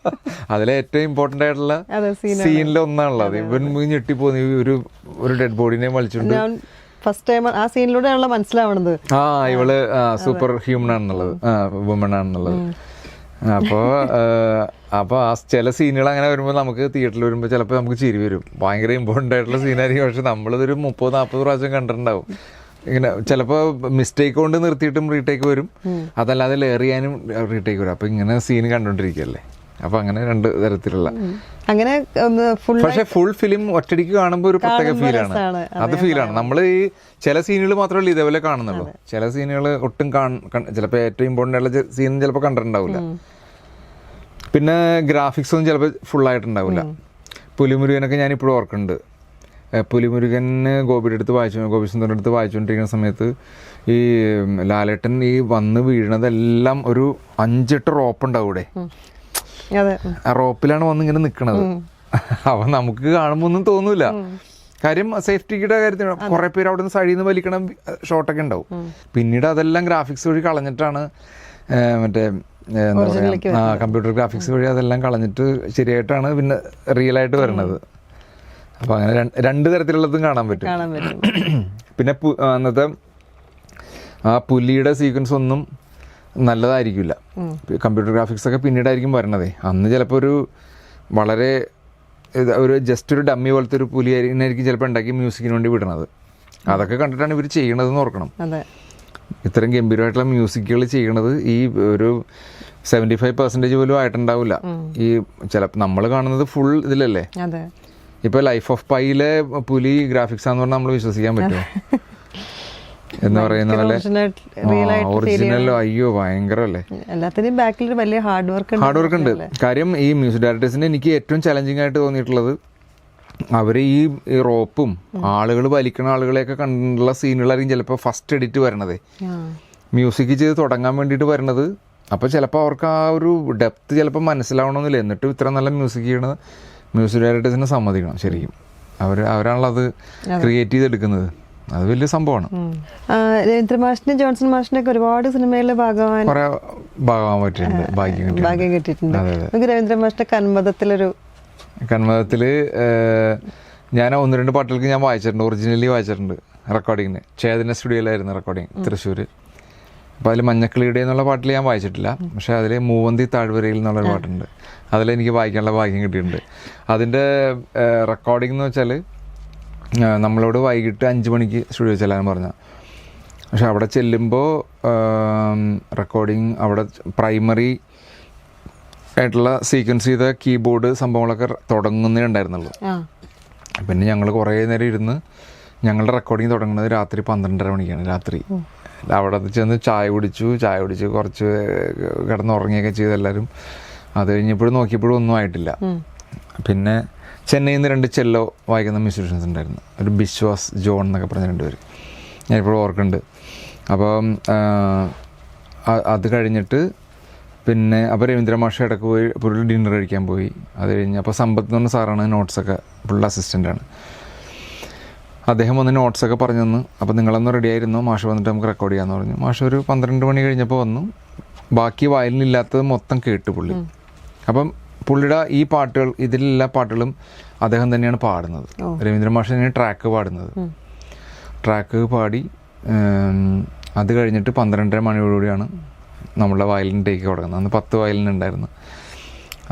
അതിലെ ഏറ്റവും ഇമ്പോർട്ടൻ്റ് ആയിട്ടുള്ള സീനിൽ ഒന്നാണുള്ളത്. ഇവൻ ഞെട്ടിപ്പോകുന്നു ഒരു ഡെഡ് ബോഡിനെ വലിച്ചുകൊണ്ട്. ഫസ്റ്റ് ടൈം ആ സീനിലൂടെയാണല്ലോ മനസ്സിലാവണത് ഇവള് സൂപ്പർ ഹ്യൂമൻ ആണെന്നുള്ളത്, വുമൺ ആണെന്നുള്ളത്. അപ്പോൾ ആ ചില സീനുകൾ അങ്ങനെ വരുമ്പോൾ നമുക്ക് തിയേറ്ററിൽ വരുമ്പോൾ ചിലപ്പോൾ നമുക്ക് ചിരി വരും. ഭയങ്കര ഇമ്പോർട്ടൻ്റ് ആയിട്ടുള്ള സീനായിരിക്കും. പക്ഷെ നമ്മളിതൊരു 30-40 പ്രാവശ്യം കണ്ടിട്ടുണ്ടാവും. ഇങ്ങനെ ചിലപ്പോൾ മിസ്റ്റേക്ക് കൊണ്ട് നിർത്തിയിട്ടും റീടേക്ക് വരും, അതല്ലാതെ ലെയർ ചെയ്യാനും റീടേക്ക് വരും. അപ്പോൾ ഇങ്ങനെ സീൻ കണ്ടുകൊണ്ടിരിക്കുകയല്ലേ. അപ്പോൾ അങ്ങനെ 2 തരത്തിലുള്ള അങ്ങനെ. പക്ഷെ ഫുൾ ഫിലിം ഒറ്റടിക്ക് കാണുമ്പോൾ ഒരു പ്രത്യേക ഫീലാണ്. അത് ഫീലാണ്. നമ്മൾ ഈ ചില സീനുകൾ മാത്രമല്ല ഇതേപോലെ കാണുന്നുള്ളൂ. ചില സീനുകൾ ഒട്ടും ചിലപ്പോൾ ഏറ്റവും ഇമ്പോർട്ടൻ്റ് ആയിട്ടുള്ള സീൻ ചിലപ്പോൾ കണ്ടിട്ടുണ്ടാവില്ല. പിന്നെ ഗ്രാഫിക്സ് ഒന്നും ചിലപ്പോൾ ഫുള്ളായിട്ടുണ്ടാവില്ല. പുലിമുരുകനൊക്കെ ഞാനിപ്പോഴും ഓർക്കുന്നുണ്ട്. പുലിമുരുകന് ഗോപിസുന്ദറിൻ്റെ അടുത്ത് വായിച്ചുകൊണ്ടിരിക്കുന്ന സമയത്ത് ഈ ലാലേട്ടൻ ഈ വന്ന് വീഴണതെല്ലാം ഒരു 5-8 റോപ്പ് ഉണ്ടാവും ഇവിടെ. അതെ. ആ റോപ്പിലാണ് വന്ന് ഇങ്ങനെ നിൽക്കണത്. അപ്പം നമുക്ക് കാണുമ്പോൾ ഒന്നും തോന്നൂല. കാര്യം സേഫ്റ്റിയുടെ കാര്യത്തിൽ കുറെ പേര് അവിടെ നിന്ന് സൈഡിൽ നിന്ന് വലിക്കണം ഷോട്ടൊക്കെ ഉണ്ടാവും. പിന്നീട് അതെല്ലാം ഗ്രാഫിക്സ് വഴി കളഞ്ഞിട്ടാണ് മറ്റേ എന്താ പറയുക കമ്പ്യൂട്ടർ ഗ്രാഫിക്സ് വഴി അതെല്ലാം കളഞ്ഞിട്ട് ശരിയായിട്ടാണ് പിന്നെ റിയൽ ആയിട്ട് വരുന്നത്. അപ്പം അങ്ങനെ രണ്ട് തരത്തിലുള്ളതും കാണാൻ പറ്റും. പിന്നെ അന്നത്തെ ആ പുലിയുടെ സീക്വൻസ് ഒന്നും നല്ലതായിരിക്കില്ല. കമ്പ്യൂട്ടർ ഗ്രാഫിക്സ് ഒക്കെ പിന്നീടായിരിക്കും വരണതേ. അന്ന് ചിലപ്പോൾ ഒരു വളരെ ഒരു ജസ്റ്റ് ഒരു ഡമ്മി പോലത്തെ ഒരു പുലിയായിരിക്കും ചിലപ്പോൾ ഉണ്ടാക്കി മ്യൂസിക്കിന് വേണ്ടി വിടണത്. അതൊക്കെ കണ്ടിട്ടാണ് ഇവർ ചെയ്യണതെന്ന് ഓർക്കണം. ഇത്രയും ഗംഭീരമായിട്ടുള്ള മ്യൂസിക്കുകൾ ചെയ്യണത് ഈ ഒരു 75% പോലും ആയിട്ടുണ്ടാവില്ല. ഈ ചിലപ്പോൾ നമ്മൾ കാണുന്നത് ഫുൾ ഇതിലല്ലേ. ഇപ്പൊ ലൈഫ് ഓഫ് പൈയിലെ പുലി ഗ്രാഫിക്സ് ആണെന്ന് പറഞ്ഞാൽ നമ്മൾ വിശ്വസിക്കാൻ പറ്റുമോ എന്ന് പറയുന്ന പോലെ ഒറിജിനലോ? അയ്യോ ഭയങ്കരല്ലേ. എല്ലാത്തിനും ബാക്കിൽ വലിയ ഹാർഡ് വർക്ക് ഉണ്ട്. കാര്യം ഈ മ്യൂസിക് ഡയറക്ടേഴ്സിന് എനിക്ക് ഏറ്റവും ചലഞ്ചിങ് ആയിട്ട് തോന്നിയിട്ടുള്ളത് അവർ ഈ റോപ്പും ആളുകൾ വലിക്കുന്ന ആളുകളെയൊക്കെ കണ്ടുള്ള സീനുകളായിരിക്കും ചിലപ്പോൾ ഫസ്റ്റ് എഡിറ്റ് വരണതേ. മ്യൂസിക് ചെയ്ത് തുടങ്ങാൻ വേണ്ടിയിട്ട് വരണത്. അപ്പോൾ ചിലപ്പോൾ അവർക്ക് ആ ഒരു ഡെപ്ത് ചിലപ്പോൾ മനസ്സിലാവണമെന്നില്ല. എന്നിട്ടും ഇത്ര നല്ല മ്യൂസിക് ചെയ്യണത് മ്യൂസിക് ഡയറക്ടേഴ്സിനെ സമ്മതിക്കണം ശരിക്കും. അവരാണല്ലോ അത് ക്രിയേറ്റ് ചെയ്തെടുക്കുന്നത്. അത് വലിയ സംഭവമാണ്. രവീന്ദ്ര മാഷിന്റെ ജോൺസൺ മാഷിനൊക്കെ ഒരുപാട് സിനിമകളിൽ ഭാഗമാവാൻ പറ്റിയിട്ടുണ്ട്, ഭാഗ്യം കിട്ടിയിട്ടുണ്ട്. രവീന്ദ്ര മാഷിന്റെ കന്മതത്തില് ഞാൻ 1-2 പാട്ടുകൾക്ക് ഞാൻ വായിച്ചിട്ടുണ്ട്, ഒറിജിനലി വായിച്ചിട്ടുണ്ട്. റെക്കോർഡിങ്ങിന് ചേതന സ്റ്റുഡിയോയിലായിരുന്നു റെക്കോർഡിങ്, തൃശ്ശൂർ. അപ്പോൾ അതിൽ മഞ്ഞക്കിളിയുടെ എന്നുള്ള പാട്ടിൽ ഞാൻ വായിച്ചിട്ടില്ല. പക്ഷെ അതിൽ മൂവന്തി താഴ്വരയിൽ എന്നുള്ളൊരു പാട്ടുണ്ട്. അതിലെനിക്ക് വായിക്കാനുള്ള ഭാഗ്യം കിട്ടിയിട്ടുണ്ട്. അതിൻ്റെ റെക്കോർഡിംഗ് എന്ന് വെച്ചാൽ നമ്മളോട് വൈകിട്ട് 5 മണിക്ക് സ്റ്റുഡിയോ ചെല്ലാൻ പറഞ്ഞ. പക്ഷെ അവിടെ ചെല്ലുമ്പോൾ റെക്കോർഡിങ് അവിടെ പ്രൈമറി ആയിട്ടുള്ള സീക്വൻസ് ചെയ്ത കീബോർഡ് സംഭവങ്ങളൊക്കെ തുടങ്ങുന്നേ ഉണ്ടായിരുന്നുള്ളൂ. പിന്നെ ഞങ്ങൾ കുറേ നേരം ഇരുന്ന് ഞങ്ങളുടെ റെക്കോർഡിങ് തുടങ്ങുന്നത് രാത്രി 12:30 മണിക്കാണ്. രാത്രി അവിടെ ചെന്ന് ചായ കുടിച്ച് കുറച്ച് കിടന്നുറങ്ങിയൊക്കെ ചെയ്ത് എല്ലാവരും. അത് കഴിഞ്ഞപ്പോഴും നോക്കിയപ്പോഴും ഒന്നും ആയിട്ടില്ല. പിന്നെ ചെന്നൈയിൽ നിന്ന് 2 ചെല്ലോ വായിക്കുന്ന മ്യൂസീഷ്യൻസ് ഉണ്ടായിരുന്നു. ഒരു ബിശ്വാസ് ജോൺ എന്നൊക്കെ പറഞ്ഞ 2 പേര് ഞാനിപ്പോഴും ഓർക്കുന്നുണ്ട്. അപ്പം അത് കഴിഞ്ഞിട്ട് പിന്നെ അപ്പോൾ രവീന്ദ്ര മാഷ ഇടയ്ക്ക് പോയി പുള്ളി ഡിന്നർ കഴിക്കാൻ പോയി. അത് കഴിഞ്ഞ് അപ്പോൾ സമ്പത്ത് എന്ന് പറഞ്ഞ സാറാണ് നോട്ട്സൊക്കെ പുള്ളി അസിസ്റ്റൻ്റാണ്. അദ്ദേഹം വന്ന് നോട്ട്സൊക്കെ പറഞ്ഞു തന്നു. അപ്പോൾ നിങ്ങളൊന്ന് റെഡി ആയിരുന്നു, മാഷ് വന്നിട്ട് നമുക്ക് റെക്കോർഡ് ചെയ്യാമെന്ന് പറഞ്ഞു. മാഷ് ഒരു 12 മണി കഴിഞ്ഞപ്പോൾ വന്നു. ബാക്കി വയലിനില്ലാത്തത് മൊത്തം കേട്ടു പുള്ളി. അപ്പം പുള്ളിയുടെ ഈ പാട്ടുകൾ, ഇതിലെല്ലാ പാട്ടുകളും അദ്ദേഹം തന്നെയാണ് പാടുന്നത്. രവീന്ദ്ര മാഷ് തന്നെയാണ് ട്രാക്ക് പാടുന്നത്. ട്രാക്ക് പാടി അത് കഴിഞ്ഞിട്ട് 12:30 മണിയോടുകൂടിയാണ് നമ്മളുടെ വയലിൻ ടേക്ക് തുടങ്ങുന്നത്. അന്ന് 10 വയലിൻ ഉണ്ടായിരുന്നു.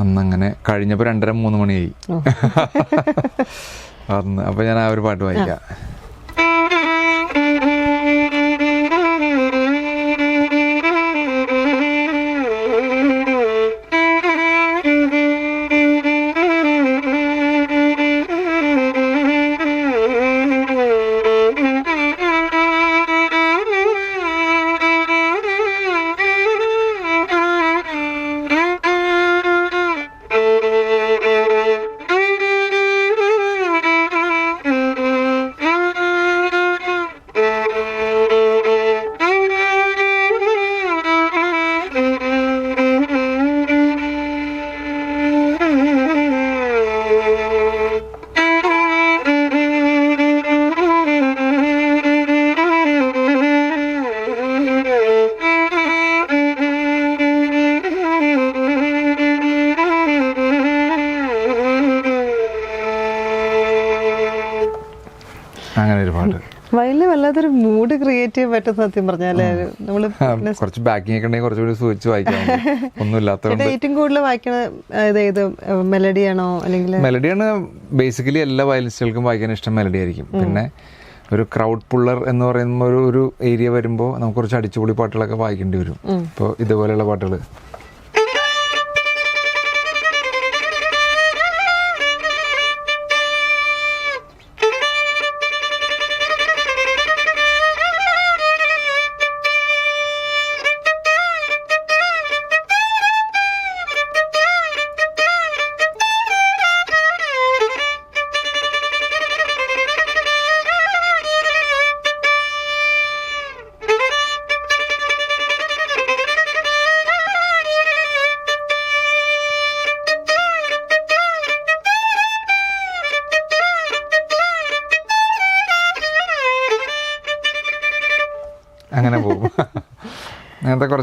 അന്നങ്ങനെ കഴിഞ്ഞപ്പോൾ 2:30-3 മണിയായി അന്ന്. അപ്പോൾ ഞാൻ ആ ഒരു പാട്ട് വായിക്കാം. അങ്ങനെ ഒരു പാട്ട്. വയലിന് വല്ലാത്തൊരു മൂഡ് ക്രിയേറ്റ് ചെയ്യാൻ പറ്റും സത്യം പറഞ്ഞാല്. നമ്മള് കുറച്ച് ബാക്കിംഗ് ഒക്കെ ഉണ്ടെങ്കിൽ കുറച്ചുകൂടി സൂചിച്ച് വായിക്കാം. ഒന്നും ഇല്ലാത്തതുകൊണ്ട് ഏറ്റവും കൂടുതൽ വായിക്കണ ഇത് മെലഡിയാണോ അല്ലെങ്കിൽ? മെലഡിയാണ് ബേസിക്കലി എല്ലാ വയലിനിസ്റ്റുകൾക്കും വായിക്കാൻ ഇഷ്ടം മെലഡി ആയിരിക്കും. പിന്നെ ഒരു ക്രൗഡ് പുള്ളർ എന്ന് പറയുന്ന ഒരു ഏരിയ വരുമ്പോൾ നമുക്ക് കുറച്ച് അടിച്ചുപൊളി പാട്ടുകളൊക്കെ വായിക്കേണ്ടി വരും. ഇപ്പോൾ ഇതുപോലെയുള്ള പാട്ടുകൾ.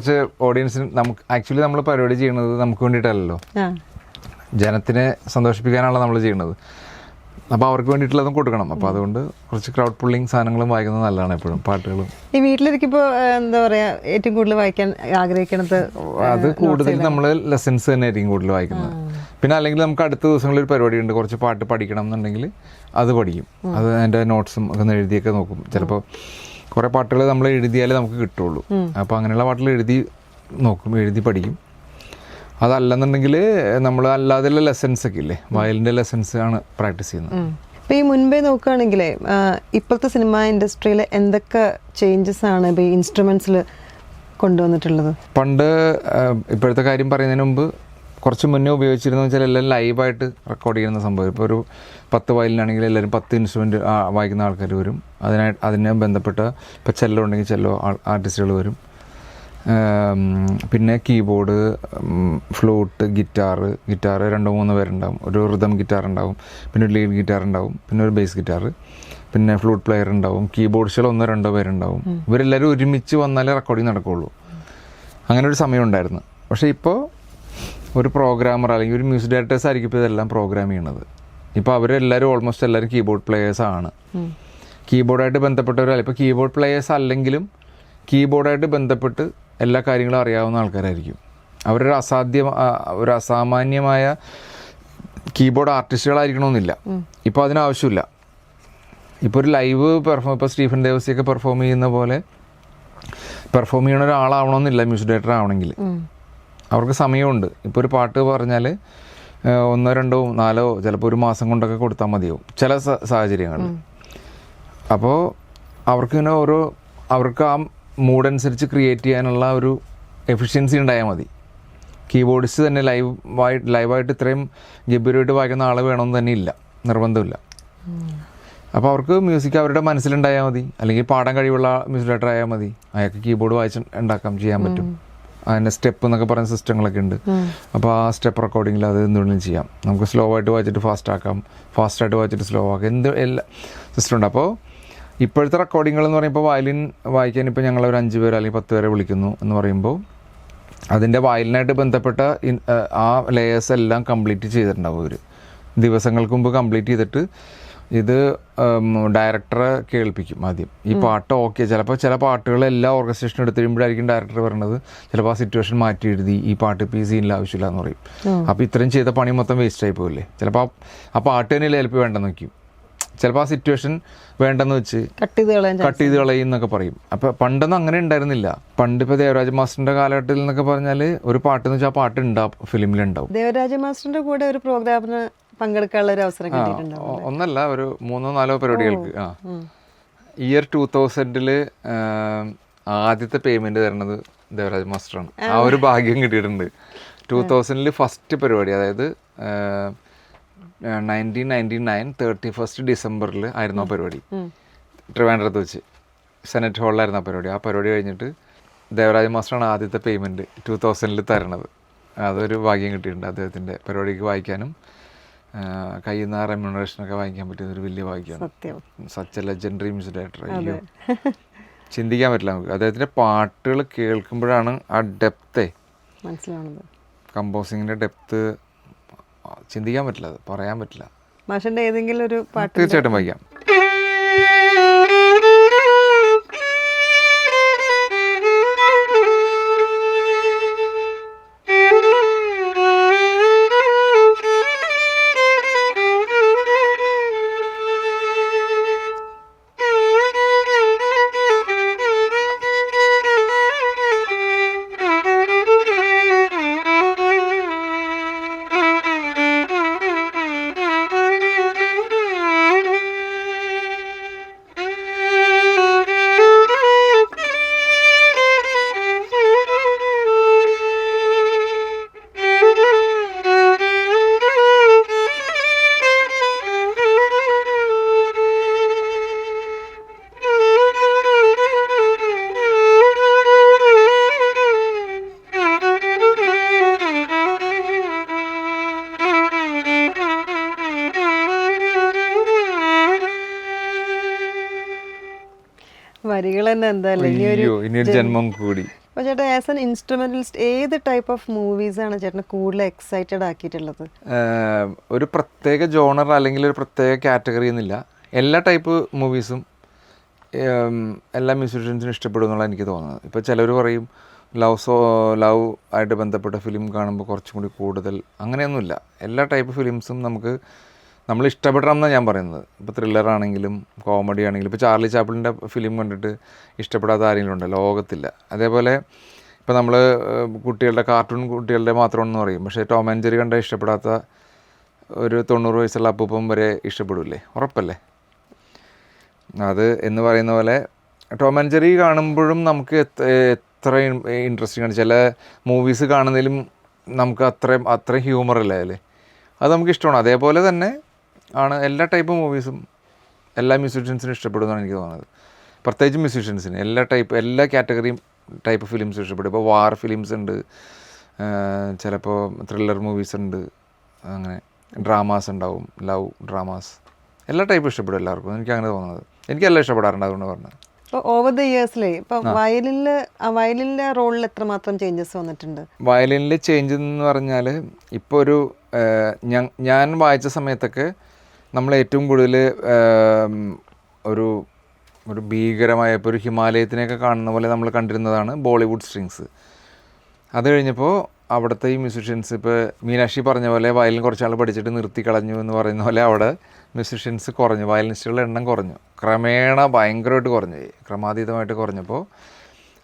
കുറച്ച് ഓഡിയൻസിന് നമുക്ക് ആക്ച്വലി നമ്മൾ പരിപാടി ചെയ്യുന്നത് നമുക്ക് വേണ്ടിയിട്ടല്ലല്ലോ, ആ ജനത്തിനെ സന്തോഷിപ്പിക്കാനാണല്ലോ നമ്മൾ ചെയ്യുന്നത്. അപ്പോൾ അവർക്ക് വേണ്ടിയിട്ടുള്ളതും കൊടുക്കണം. അപ്പോൾ അതുകൊണ്ട് കുറച്ച് ക്രൗഡ് പുള്ളിങ് സാധനങ്ങളും വായിക്കുന്നത് നല്ലതാണ് എപ്പോഴും, പാട്ടുകളും. ഈ വീട്ടിലിരിക്കുമ്പോൾ എന്താ പറയാ ഏറ്റവും കൂടുതൽ വായിക്കാൻ ആഗ്രഹിക്കണത്? അത് കൂടുതൽ നമ്മൾ ലെസൺസ് തന്നെ ആയിരിക്കും കൂടുതൽ വായിക്കുന്നത്. പിന്നെ അല്ലെങ്കിൽ നമുക്ക് അടുത്ത ദിവസങ്ങളിൽ ഒരു പരിപാടി ഉണ്ട്, കുറച്ച് പാട്ട് പഠിക്കണം എന്നുണ്ടെങ്കിൽ അത് പഠിക്കും. അത് അതിൻ്റെ നോട്ട്സും ഒക്കെ ഒന്ന് എഴുതിയൊക്കെ നോക്കും. ചിലപ്പോൾ കുറേ പാട്ടുകൾ നമ്മൾ എഴുതിയാലേ നമുക്ക് കിട്ടുള്ളൂ. അപ്പോൾ അങ്ങനെയുള്ള പാട്ടുകൾ എഴുതി നോക്കും, എഴുതി പഠിക്കും. അതല്ലെന്നുണ്ടെങ്കിൽ നമ്മൾ അല്ലാതെയുള്ള ലെസൺസ് ഒക്കെ ഇല്ലേ, വയലിൻ്റെ ലെസൺസ് ആണ് പ്രാക്ടീസ് ചെയ്യുന്നത്. ഇപ്പം ഈ മുൻപേ നോക്കുകയാണെങ്കിലേ ഇപ്പോഴത്തെ സിനിമ ഇൻഡസ്ട്രിയിൽ എന്തൊക്കെ ചേഞ്ചസ് ആണ് ഇപ്പോൾ ഈ ഇൻസ്ട്രുമെൻസിൽ കൊണ്ടുവന്നിട്ടുള്ളത്? പണ്ട് ഇപ്പോഴത്തെ കാര്യം പറയുന്നതിന് മുമ്പ് കുറച്ച് മുന്നേ ഉപയോഗിച്ചിരുന്നു വെച്ചാൽ എല്ലാം ലൈവായിട്ട് റെക്കോർഡ് ചെയ്യുന്ന സംഭവം. ഇപ്പോൾ ഒരു 10 വയലിനാണെങ്കിൽ എല്ലാവരും 10 ഇൻസ്ട്രുമെൻറ്റ് വായിക്കുന്ന ആൾക്കാർ വരും. അതിനെ ബന്ധപ്പെട്ട ഇപ്പോൾ ചെല്ലോ ഉണ്ടെങ്കിൽ ചെല്ലോ ആർട്ടിസ്റ്റുകൾ വരും. പിന്നെ കീബോർഡ്, ഫ്ലൂട്ട്, ഗിറ്റാർ 2-3 പേരുണ്ടാവും. ഒരു റിതം ഗിറ്റാർ ഉണ്ടാവും, പിന്നെ ഒരു ലീഡ് ഗിറ്റാർ ഉണ്ടാവും, പിന്നെ ഒരു ബേസ് ഗിറ്റാർ, പിന്നെ ഫ്ലൂട്ട് പ്ലെയർ ഉണ്ടാവും, കീബോർഡ്സുകൾ 1-2 പേരുണ്ടാവും. ഇവരെല്ലാവരും ഒരുമിച്ച് വന്നാലേ റെക്കോർഡിങ് നടക്കുകയുള്ളൂ. അങ്ങനെ ഒരു സമയം ഉണ്ടായിരുന്നു. പക്ഷേ ഇപ്പോൾ ഒരു പ്രോഗ്രാമർ അല്ലെങ്കിൽ ഒരു മ്യൂസിക് ഡയറക്ടേഴ്സ് ആയിരിക്കും ഇപ്പോൾ ഇതെല്ലാം പ്രോഗ്രാം ചെയ്യണത്. ഇപ്പോൾ അവരെല്ലാവരും ഓൾമോസ്റ്റ് എല്ലാവരും കീബോർഡ് പ്ലേയേഴ്സാണ്. കീബോർഡായിട്ട് ബന്ധപ്പെട്ടവരല്ല. ഇപ്പോൾ കീബോർഡ് പ്ലേയേഴ്സ് അല്ലെങ്കിലും കീബോർഡായിട്ട് ബന്ധപ്പെട്ട് എല്ലാ കാര്യങ്ങളും അറിയാവുന്ന ആൾക്കാരായിരിക്കും. അവരൊരു ഒരു അസാമാന്യമായ കീബോർഡ് ആർട്ടിസ്റ്റുകളായിരിക്കണമെന്നില്ല. ഇപ്പോൾ അതിനാവശ്യമില്ല. ഇപ്പോൾ ഒരു ലൈവ് ഇപ്പോൾ സ്റ്റീഫൻ ദേവസിയൊക്കെ പെർഫോം ചെയ്യുന്ന പോലെ പെർഫോം ചെയ്യുന്ന ഒരാളാവണമെന്നില്ല മ്യൂസിക് ഡയറക്ടർ ആവണമെങ്കിൽ. അവർക്ക് സമയമുണ്ട്. ഇപ്പോൾ ഒരു പാട്ട് പറഞ്ഞാൽ 1, 2, 4 ചിലപ്പോൾ ഒരു മാസം കൊണ്ടൊക്കെ കൊടുത്താൽ മതിയാവും ചില സാഹചര്യങ്ങളിൽ. അപ്പോൾ അവർക്ക് അവർക്ക് ആ മൂഡനുസരിച്ച് ക്രിയേറ്റ് ചെയ്യാനുള്ള ഒരു എഫിഷ്യൻസി ഉണ്ടായാൽ മതി. കീബോർഡിസ്റ്റ് തന്നെ ലൈവായിട്ട് ഇത്രയും ഗംഭീരമായിട്ട് വായിക്കുന്ന ആൾ വേണമെന്ന് തന്നെ ഇല്ല, നിർബന്ധമില്ല. അപ്പോൾ അവർക്ക് മ്യൂസിക് അവരുടെ മനസ്സിലുണ്ടായാൽ മതി, അല്ലെങ്കിൽ പാടാൻ കഴിവുള്ള മ്യൂസിക് ഡയറക്ടർ ആയാൽ മതി. അയാൾക്ക് കീബോർഡ് വായിച്ച് ചെയ്യാൻ പറ്റും. അതിൻ്റെ സ്റ്റെപ്പ് എന്നൊക്കെ പറയുന്ന സിസ്റ്റങ്ങളൊക്കെ ഉണ്ട്. അപ്പോൾ ആ സ്റ്റെപ്പ് റെക്കോർഡിങ്ങിൽ അത് എന്തുകൊണ്ടും ചെയ്യാം. നമുക്ക് സ്ലോ ആയിട്ട് വായിച്ചിട്ട് ഫാസ്റ്റ് ആക്കാം, ഫാസ്റ്റായിട്ട് വായിച്ചിട്ട് സ്ലോ ആക്കാം, എല്ലാ സിസ്റ്റം ഉണ്ട്. അപ്പോൾ ഇപ്പോഴത്തെ റെക്കോർഡിങ്ങൾ എന്ന് പറയുമ്പോൾ വയലിൻ വായിക്കാൻ ഇപ്പോൾ ഞങ്ങളൊരു 5 പേര് അല്ലെങ്കിൽ 10 പേരെ വിളിക്കുന്നു എന്ന് പറയുമ്പോൾ അതിൻ്റെ വയലിനായിട്ട് ബന്ധപ്പെട്ട ആ ലെയേഴ്സ് എല്ലാം കംപ്ലീറ്റ് ചെയ്തിട്ടുണ്ടാവും. അവർ ദിവസങ്ങൾക്ക് മുമ്പ് കംപ്ലീറ്റ് ചെയ്തിട്ട് ഇത് ഡയറക്ടറെ കേൾപ്പിക്കും ആദ്യം. ഈ പാട്ട് ഓക്കെ, ചിലപ്പോൾ ചില പാട്ടുകൾ എല്ലാ ഓർക്കസ്ട്രേഷനും എടുത്ത് കഴിയുമ്പോഴായിരിക്കും ഡയറക്ടർ പറയുന്നത് ചിലപ്പോൾ ആ സിറ്റുവേഷൻ മാറ്റി എഴുതി, ഈ പാട്ട് ഇപ്പോൾ ഈ സീനിൽ ആവശ്യമില്ല എന്ന് പറയും. അപ്പോൾ ഇത്രയും ചെയ്ത പണി മൊത്തം വേസ്റ്റ് ആയി പോകില്ലേ. ചിലപ്പോൾ ആ പാട്ട് തന്നെ ചിലപ്പോൾ വേണ്ടെന്ന് വയ്ക്കും, ചിലപ്പോൾ ആ സിറ്റുവേഷൻ വേണ്ടെന്ന് വെച്ച് കട്ട് ചെയ്ത് കളയും എന്നൊക്കെ പറയും. അപ്പോൾ പണ്ടൊന്നും അങ്ങനെ ഉണ്ടായിരുന്നില്ല. പണ്ട് ഇപ്പോൾ ദേവരാജ മാസ്റ്ററിൻ്റെ കാലഘട്ടത്തിൽ എന്നൊക്കെ പറഞ്ഞാൽ ഒരു പാട്ടെന്ന് വെച്ചാൽ ആ പാട്ട് ഉണ്ടാവും, ഫിലിമിലുണ്ടാവും. ദേവരാജ മാസ്റ്ററിന്റെ കൂടെ ഒരു പ്രോഗ്രാമിന് പങ്കെടുക്കാനുള്ള ഒരു അവസരം കിട്ടിയിട്ടുണ്ടാവും. ഒന്നല്ല, ഒരു 3-4 പരിപാടികൾക്ക്. ഇയർ 2000 ആദ്യത്തെ പേയ്മെന്റ് തരുന്നത് ദേവരാജ മാസ്റ്ററാണ്. ആ ഒരു ഭാഗ്യം കിട്ടിയിട്ടുണ്ട്. 2000 ഫസ്റ്റ് പരിപാടി, അതായത് 1999 31 ഡിസംബറിൽ ആയിരുന്നു ആ പരിപാടി. ട്രിവാൻഡ്രത്ത് വെച്ച് സെനറ്റ് ഹാളിലായിരുന്നു ആ പരിപാടി. ആ പരിപാടി കഴിഞ്ഞിട്ട് ദേവരാജ മാസ്റ്ററാണ് ആദ്യത്തെ പേയ്മെന്റ് 2000 തരണത്. അതൊരു ഭാഗ്യം കിട്ടിയിട്ടുണ്ട്. അദ്ദേഹത്തിൻ്റെ പരിപാടിക്ക് വായിക്കാനും കയ്യിൽ നിന്ന് ആ റെമ്യൂണറേഷനൊക്കെ വാങ്ങിക്കാൻ പറ്റിയത് ഒരു വലിയ ഭാഗ്യമാണ്. Such A legendary music director. അയ്യോ, ചിന്തിക്കാൻ പറ്റില്ല നമുക്ക്. അദ്ദേഹത്തിൻ്റെ പാട്ടുകൾ കേൾക്കുമ്പോഴാണ് ആ ഡെപ്തേ മനസ്സിലാവുന്നത്. കമ്പോസിങ്ങിൻ്റെ ഡെപ്ത് ചിന്തിക്കാൻ പറ്റില്ല, അത് പറയാൻ പറ്റില്ല. മാഷിന്റെ ഏതെങ്കിലും ഒരു പാട്ട് തീർച്ചയായിട്ടും വായിക്കാം. വരികൾ തന്നെ എന്തായാലും ഇനിയൊരു ജന്മം കൂടി. അപ്പോൾ ചേട്ടാ ആസ് എൻ ഇൻസ്ട്രുമെന്റലിസ്റ്റ് ഏത് ടൈപ്പ് ഓഫ് മൂവീസാണ് ചേട്ടനെ കൂടുതൽ എക്സൈറ്റഡ് ആക്കിയിട്ടുള്ളത്? ഒരു പ്രത്യേക ജോണർ അല്ലെങ്കിൽ ഒരു പ്രത്യേക കാറ്റഗറി എന്നില്ല, എല്ലാ ടൈപ്പ് മൂവീസും എല്ലാ മ്യൂസീഷ്യൻസിനും ഇഷ്ടപ്പെടും എന്നുള്ള എനിക്ക് തോന്നുന്നത്. ഇപ്പോൾ ചിലർ പറയും ലവ് ആയിട്ട് ബന്ധപ്പെട്ട ഫിലിം കാണുമ്പോൾ കുറച്ചും കൂടി കൂടുതൽ, അങ്ങനെയൊന്നുമില്ല. എല്ലാ ടൈപ്പ് ഫിലിംസും നമ്മൾ ഇഷ്ടപ്പെടണം എന്നാണ് ഞാൻ പറയുന്നത്. ഇപ്പോൾ ത്രില്ലറാണെങ്കിലും കോമഡി ആണെങ്കിലും, ഇപ്പോൾ ചാർലി ചാപ്ലിൻ്റെ ഫിലിം കണ്ടിട്ട് ഇഷ്ടപ്പെടാത്ത ആരെങ്കിലും ഉണ്ടോ? ലോകത്തില്ല. അതേപോലെ ഇപ്പോൾ നമ്മൾ കാർട്ടൂൺ കുട്ടികളുടെ മാത്രമെന്ന് പറയും, പക്ഷേ ടോം ആൻഡ് ജെറി കണ്ട ഇഷ്ടപ്പെടാത്ത ഒരു 90 വയസ്സുള്ള അപ്പൂപ്പം വരെ ഇഷ്ടപ്പെടില്ലേ? ഉറപ്പല്ലേ? അത് എന്ന് പറയുന്ന പോലെ ടോം ആൻഡ് ജെറി കാണുമ്പോഴും നമുക്ക് എത്ര ഇൻട്രസ്റ്റിംഗ് ആണ്. ചില മൂവീസ് കാണുന്നതിലും നമുക്ക് അത്രയും ഹ്യൂമർ അല്ലേ അതിൽ, അത് നമുക്ക് ഇഷ്ടമാണ്. അതേപോലെ തന്നെ ആണ് എല്ലാ ടൈപ്പ് മൂവീസും എല്ലാ മ്യൂസീഷ്യൻസിനും ഇഷ്ടപ്പെടുമെന്നാണ് എനിക്ക് തോന്നുന്നത്. പ്രത്യേകിച്ച് മ്യൂസീഷ്യൻസിന് എല്ലാ കാറ്റഗറിയും ടൈപ്പ് ഫിലിംസും ഇഷ്ടപ്പെടും. ഇപ്പോൾ വാർ ഫിലിംസ് ഉണ്ട്, ചിലപ്പോൾ ത്രില്ലർ മൂവീസ് ഉണ്ട്, അങ്ങനെ ഡ്രാമാസ് ഉണ്ടാവും, ലവ് ഡ്രാമാസ്, എല്ലാ ടൈപ്പും ഇഷ്ടപ്പെടും എല്ലാവർക്കും. എനിക്ക് അങ്ങനെ തോന്നുന്നത്. എനിക്കെല്ലാം ഇഷ്ടപ്പെടാറുണ്ട്, അതുകൊണ്ട് പറഞ്ഞത്. ഇപ്പോൾ ഓവർ ദ ഇയേഴ്സിലേ ഇപ്പോൾ വയലിൻ്റെ റോളിൽ എത്രമാത്രം ചേഞ്ചസ് വന്നിട്ടുണ്ട്? വയലിനിൽ ചേഞ്ച് എന്ന് പറഞ്ഞാൽ ഇപ്പോൾ ഞാൻ വായിച്ച സമയത്തൊക്കെ നമ്മൾ ഏറ്റവും കൂടുതൽ ഒരു ഭീകരമായ ഇപ്പോൾ ഒരു ഹിമാലയത്തിനെയൊക്കെ കാണുന്ന പോലെ നമ്മൾ കണ്ടിരുന്നതാണ് ബോളിവുഡ് സ്ട്രിങ്സ്. അത് കഴിഞ്ഞപ്പോൾ അവിടുത്തെ ഈ മ്യൂസീഷ്യൻസ്, ഇപ്പോൾ മീനാക്ഷി പറഞ്ഞ പോലെ വയലിൻ കുറച്ചാൾ പഠിച്ചിട്ട് നിർത്തി കളഞ്ഞു എന്ന് പറയുന്ന പോലെ അവിടെ മ്യൂസീഷ്യൻസ് കുറഞ്ഞു, വയലിനിസ്റ്റുകളുടെ എണ്ണം കുറഞ്ഞു, ക്രമേണ ഭയങ്കരമായിട്ട് കുറഞ്ഞു, ക്രമാതീതമായിട്ട് കുറഞ്ഞപ്പോൾ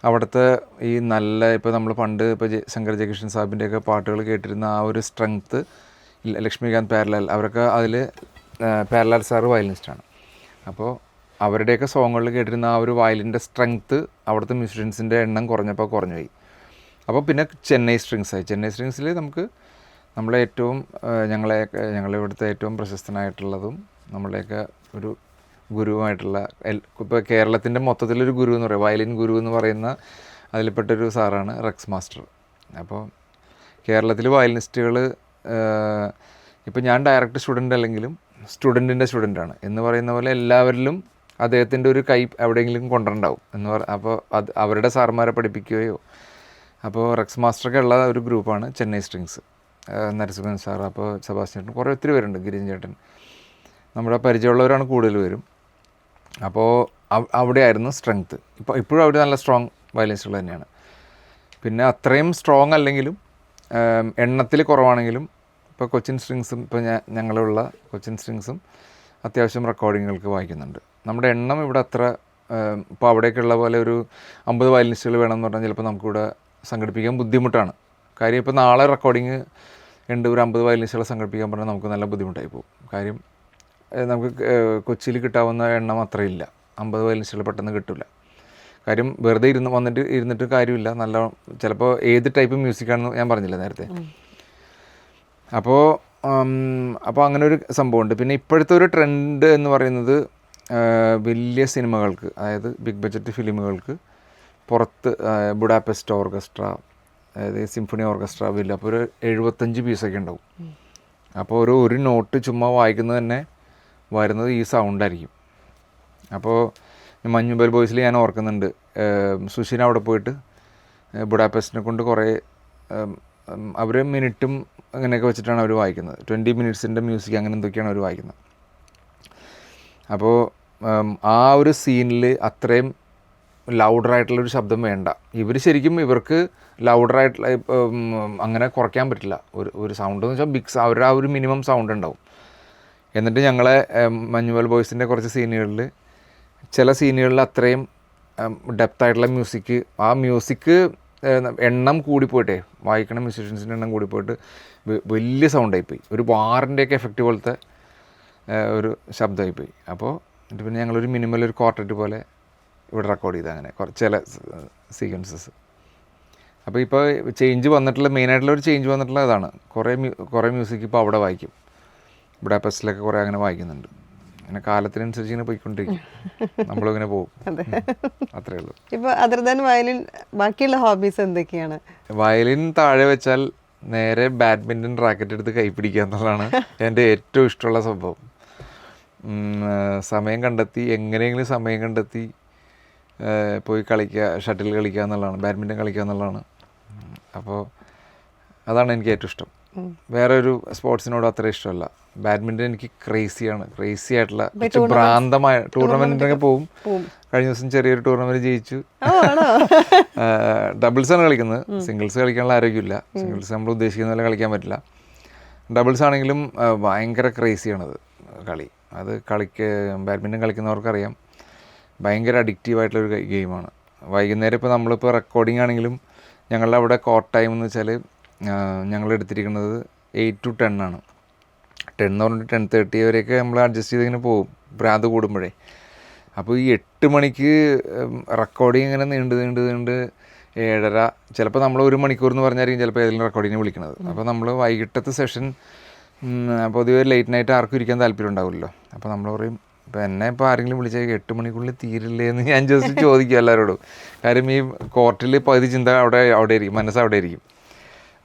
അവിടുത്തെ ഈ ഇപ്പോൾ നമ്മൾ പണ്ട് ഇപ്പോൾ ശങ്കർ ജയകിഷൻ സാഹിബിൻ്റെയൊക്കെ പാട്ടുകൾ കേട്ടിരുന്ന ആ ഒരു സ്ട്രെങ്ത്ത്, ലക്ഷ്മികാന്ത് പാരലാൽ, അവരൊക്കെ അതിൽ പാരലാൽ സാറ് വയലിനിസ്റ്റാണ്. അപ്പോൾ അവരുടെയൊക്കെ സോങ്ങുകളിൽ കേട്ടിരുന്ന ആ ഒരു വയലിൻ്റെ സ്ട്രെങ്ത്ത് അവിടുത്തെ മ്യൂസീഷ്യൻസിൻ്റെ എണ്ണം കുറഞ്ഞപ്പോൾ കുറഞ്ഞുപോയി. അപ്പോൾ പിന്നെ ചെന്നൈ സ്ട്രിങ്സിൽ നമുക്ക് നമ്മളെ ഏറ്റവും ഞങ്ങളിവിടുത്തെ ഏറ്റവും പ്രശസ്തനായിട്ടുള്ളതും നമ്മുടെയൊക്കെ ഒരു ഗുരുവായിട്ടുള്ള ഇപ്പോൾ കേരളത്തിൻ്റെ മൊത്തത്തിലൊരു ഗുരു എന്ന് പറയും, വയലിൻ ഗുരു എന്ന് പറയുന്ന അതിൽപ്പെട്ടൊരു സാറാണ് റെക്സ് മാസ്റ്റർ. അപ്പോൾ കേരളത്തിൽ വയലിനിസ്റ്റുകൾ, ഇപ്പോൾ ഞാൻ ഡയറക്റ്റ് സ്റ്റുഡൻ്റ് അല്ലെങ്കിലും സ്റ്റുഡൻറ്റിൻ്റെ സ്റ്റുഡൻ്റാണ് എന്ന് പറയുന്ന പോലെ എല്ലാവരിലും അദ്ദേഹത്തിൻ്റെ ഒരു കൈ എവിടെയെങ്കിലും കൊണ്ടുണ്ടാവും അപ്പോൾ അവരുടെ സാർമാരെ പഠിപ്പിക്കുകയോ. അപ്പോൾ റെക്സ് മാസ്റ്ററൊക്കെ ഉള്ള ഒരു ഗ്രൂപ്പാണ് ചെന്നൈ സ്ട്രിങ്സ്. നരസിംഹൻ സാർ, അപ്പോൾ സെബാസ്റ്റ്യൻ ചേട്ടൻ, ഒത്തിരി പേരുണ്ട്, ഗിരിജൻ ചേട്ടൻ, നമ്മുടെ പരിചയമുള്ളവരാണ് കൂടുതൽ പേരും. അപ്പോൾ അവിടെയായിരുന്നു സ്ട്രെങ്ത്ത്. ഇപ്പോഴും അവർ നല്ല സ്ട്രോങ് വയലിനിസ്റ്റുകൾ തന്നെയാണ്. പിന്നെ അത്രയും സ്ട്രോങ് അല്ലെങ്കിലും എണ്ണത്തിൽ കുറവാണെങ്കിലും ഇപ്പോൾ കൊച്ചിൻ സ്ട്രിങ്സും, ഇപ്പോൾ ഞങ്ങളുള്ള കൊച്ചിൻ സ്ട്രിങ്സും അത്യാവശ്യം റെക്കോർഡിങ്ങുകൾക്ക് വായിക്കുന്നുണ്ട്. നമ്മുടെ എണ്ണം ഇവിടെ അത്ര ഇപ്പോൾ അവിടേക്കുള്ള പോലെ ഒരു 50 വയലിനിസ്റ്റുകൾ വേണമെന്ന് പറഞ്ഞാൽ ചിലപ്പോൾ നമുക്കിവിടെ സംഘടിപ്പിക്കാൻ ബുദ്ധിമുട്ടാണ്. കാര്യം ഇപ്പോൾ നാളെ റെക്കോർഡിങ് ഉണ്ട്, ഒരു 50 വയലിനിസ്റ്റുകളെ സംഘടിപ്പിക്കാൻ പറഞ്ഞാൽ നമുക്ക് നല്ല ബുദ്ധിമുട്ടായി പോകും. കാര്യം നമുക്ക് കൊച്ചിയിൽ കിട്ടാവുന്ന എണ്ണം അത്രയില്ല, 50 വയലിനിസ്റ്റുകൾ പെട്ടെന്ന് കിട്ടില്ല. കാര്യം വെറുതെ ഇരുന്നിട്ട് കാര്യമില്ല, നല്ല ചിലപ്പോൾ ഏത് ടൈപ്പ് മ്യൂസിക്കാണെന്ന് ഞാൻ പറഞ്ഞില്ല നേരത്തെ. അപ്പോൾ അങ്ങനെ ഒരു സംഭവമുണ്ട്. പിന്നെ ഇപ്പോഴത്തെ ഒരു ട്രെൻഡ് എന്ന് പറയുന്നത് വലിയ സിനിമകൾക്ക്, അതായത് ബിഗ് ബഡ്ജറ്റ് ഫിലിമുകൾക്ക് പുറത്ത് ബുഡാപെസ്റ്റ് ഓർക്കസ്ട്ര, അതായത് സിംഫണി ഓർക്കസ്ട്ര വലിയ, അപ്പോൾ ഒരു 75 പീസൊക്കെ ഉണ്ടാവും. അപ്പോൾ ഒരു നോട്ട് ചുമ്മാ വായിക്കുന്നത് തന്നെ വരുന്നത് ഈ സൗണ്ടായിരിക്കും. അപ്പോൾ മഞ്ഞുബൽ ബോയ്സിൽ ഞാൻ ഓർക്കുന്നുണ്ട്, സുഷിൻ അവിടെ പോയിട്ട് ബുഡാപെസ്റ്റിനെ കൊണ്ട് കുറേ അവർ മിനിറ്റും അങ്ങനെയൊക്കെ വെച്ചിട്ടാണ് അവർ വായിക്കുന്നത്, 20 മിനിറ്റ്സിൻ്റെ മ്യൂസിക് അങ്ങനെ എന്തൊക്കെയാണ് അവർ വായിക്കുന്നത്. അപ്പോൾ ആ ഒരു സീനിൽ അത്രയും ലൗഡറായിട്ടുള്ളൊരു ശബ്ദം വേണ്ട. ഇവർക്ക് ലൗഡറായിട്ടുള്ള അങ്ങനെ കുറയ്ക്കാൻ പറ്റില്ല. ഒരു സൗണ്ട് എന്ന് വെച്ചാൽ അവരുടെ ആ ഒരു മിനിമം സൗണ്ട് ഉണ്ടാവും. എന്നിട്ട് ഞങ്ങളെ മഞ്ഞുമൽ ബോയ്സിൻ്റെ കുറച്ച് സീനുകളിൽ, ചില സീനുകളിൽ അത്രയും ഡെപ്തായിട്ടുള്ള മ്യൂസിക് എണ്ണം കൂടിപ്പോയിട്ടേ, വായിക്കണ മ്യൂസീഷ്യൻസിൻ്റെ എണ്ണം കൂടിപ്പോയിട്ട് വലിയ സൗണ്ടായിപ്പോയി, ഒരു വാറിൻ്റെയൊക്കെ എഫക്റ്റ് പോലത്തെ ഒരു ശബ്ദമായിപ്പോയി. അപ്പോൾ എന്നിട്ട് പിന്നെ ഞങ്ങളൊരു മിനിമൽ ഒരു ക്വാർട്ടറ്റ് പോലെ ഇവിടെ റെക്കോർഡ് ചെയ്ത് അങ്ങനെ ചില സീക്വൻസസ്. അപ്പോൾ ഇപ്പോൾ മെയിനായിട്ടുള്ള ഒരു ചേഞ്ച് വന്നിട്ടുള്ള അതാണ്. കുറേ മ്യൂസിക് ഇപ്പോൾ അവിടെ വായിക്കും, ബുഡാപെസ്റ്റിലൊക്കെ കുറേ അങ്ങനെ വായിക്കുന്നുണ്ട്. അങ്ങനെ കാലത്തിനനുസരിച്ച് ഇങ്ങനെ പോയിക്കൊണ്ടിരിക്കും, നമ്മളിങ്ങനെ പോകും, അത്രേ ഉള്ളൂ. ഇപ്പോൾ അതർ ദാൻ വയലിൻ ബാക്കിയുള്ള ഹോബീസ് എന്തൊക്കെയാണ്? വയലിൻ താഴെ വെച്ചാൽ നേരെ ബാഡ്മിൻ്റൺ റാക്കറ്റ് എടുത്ത് കൈപ്പിടിക്കുക എന്നുള്ളതാണ് എൻ്റെ ഏറ്റവും ഇഷ്ടമുള്ള സംഭവം. എങ്ങനെയെങ്കിലും സമയം കണ്ടെത്തി പോയി കളിക്കുക, ഷട്ടിൽ കളിക്കുക എന്നുള്ളതാണ്, ബാഡ്മിൻ്റൺ കളിക്കുക എന്നുള്ളതാണ്. അപ്പോൾ അതാണ് എനിക്ക് ഏറ്റവും ഇഷ്ടം. വേറെ ഒരു സ്പോർട്സിനോട് അത്ര ഇഷ്ടമല്ല. ബാഡ്മിൻ്റൺ എനിക്ക് ക്രേസി ആയിട്ടുള്ള ഭ്രാന്തമായ ടൂർണമെൻറ്റിനൊക്കെ പോവും. കഴിഞ്ഞ ദിവസം ചെറിയൊരു ടൂർണമെൻറ്റ് ജയിച്ചു. ഡബിൾസാണ് കളിക്കുന്നത്, സിംഗിൾസ് കളിക്കാനുള്ള ആരോഗ്യമില്ല. സിംഗിൾസ് നമ്മൾ ഉദ്ദേശിക്കുന്ന പോലെ കളിക്കാൻ പറ്റില്ല. ഡബിൾസ് ആണെങ്കിലും ഭയങ്കര ക്രേസിയാണത് കളി. അത് ബാഡ്മിൻ്റൺ കളിക്കുന്നവർക്കറിയാം, ഭയങ്കര അഡിക്റ്റീവായിട്ടുള്ളൊരു ഗെയിമാണ്. വൈകുന്നേരം ഇപ്പോൾ നമ്മളിപ്പോൾ റെക്കോർഡിംഗ് ആണെങ്കിലും ഞങ്ങളുടെ അവിടെ കോർട്ട് ടൈം എന്ന് വെച്ചാൽ ഞങ്ങൾ എടുത്തിരിക്കുന്നത് 8 to 10 ആണ്. 10 എന്ന് പറഞ്ഞിട്ട് 10:30 വരെയൊക്കെ നമ്മൾ അഡ്ജസ്റ്റ് ചെയ്തിങ്ങനെ പോകും, ഭ്രാന്ത് കൂടുമ്പോഴേ. അപ്പോൾ ഈ 8 മണിക്ക് റെക്കോർഡിങ് ഇങ്ങനെ നീണ്ട് 7:30, ചിലപ്പോൾ നമ്മൾ 1 മണിക്കൂർ എന്ന് പറഞ്ഞായിരിക്കും ചിലപ്പോൾ ഏതെങ്കിലും റെക്കോർഡിങ്ങിന് വിളിക്കുന്നത്. അപ്പോൾ നമ്മൾ വൈകിട്ടത്തെ സെഷൻ പൊതുവേ ലേറ്റ് നൈറ്റ് ആർക്കും ഇരിക്കാൻ താല്പര്യം ഉണ്ടാവില്ലല്ലോ. അപ്പോൾ നമ്മൾ പറയും, ഇപ്പോൾ എന്നെ ഇപ്പോൾ ആരെങ്കിലും വിളിച്ചാൽ 8 മണിക്കുള്ളിൽ തീരില്ലേ എന്ന് ഞാൻ ജസ്റ്റ് ചോദിക്കും എല്ലാവരോടും. കാര്യം ഈ കോർട്ടിൽ പകുതി ചിന്ത അവിടെ ആയിരിക്കും, മനസ്സ് അവിടെ ആയിരിക്കും.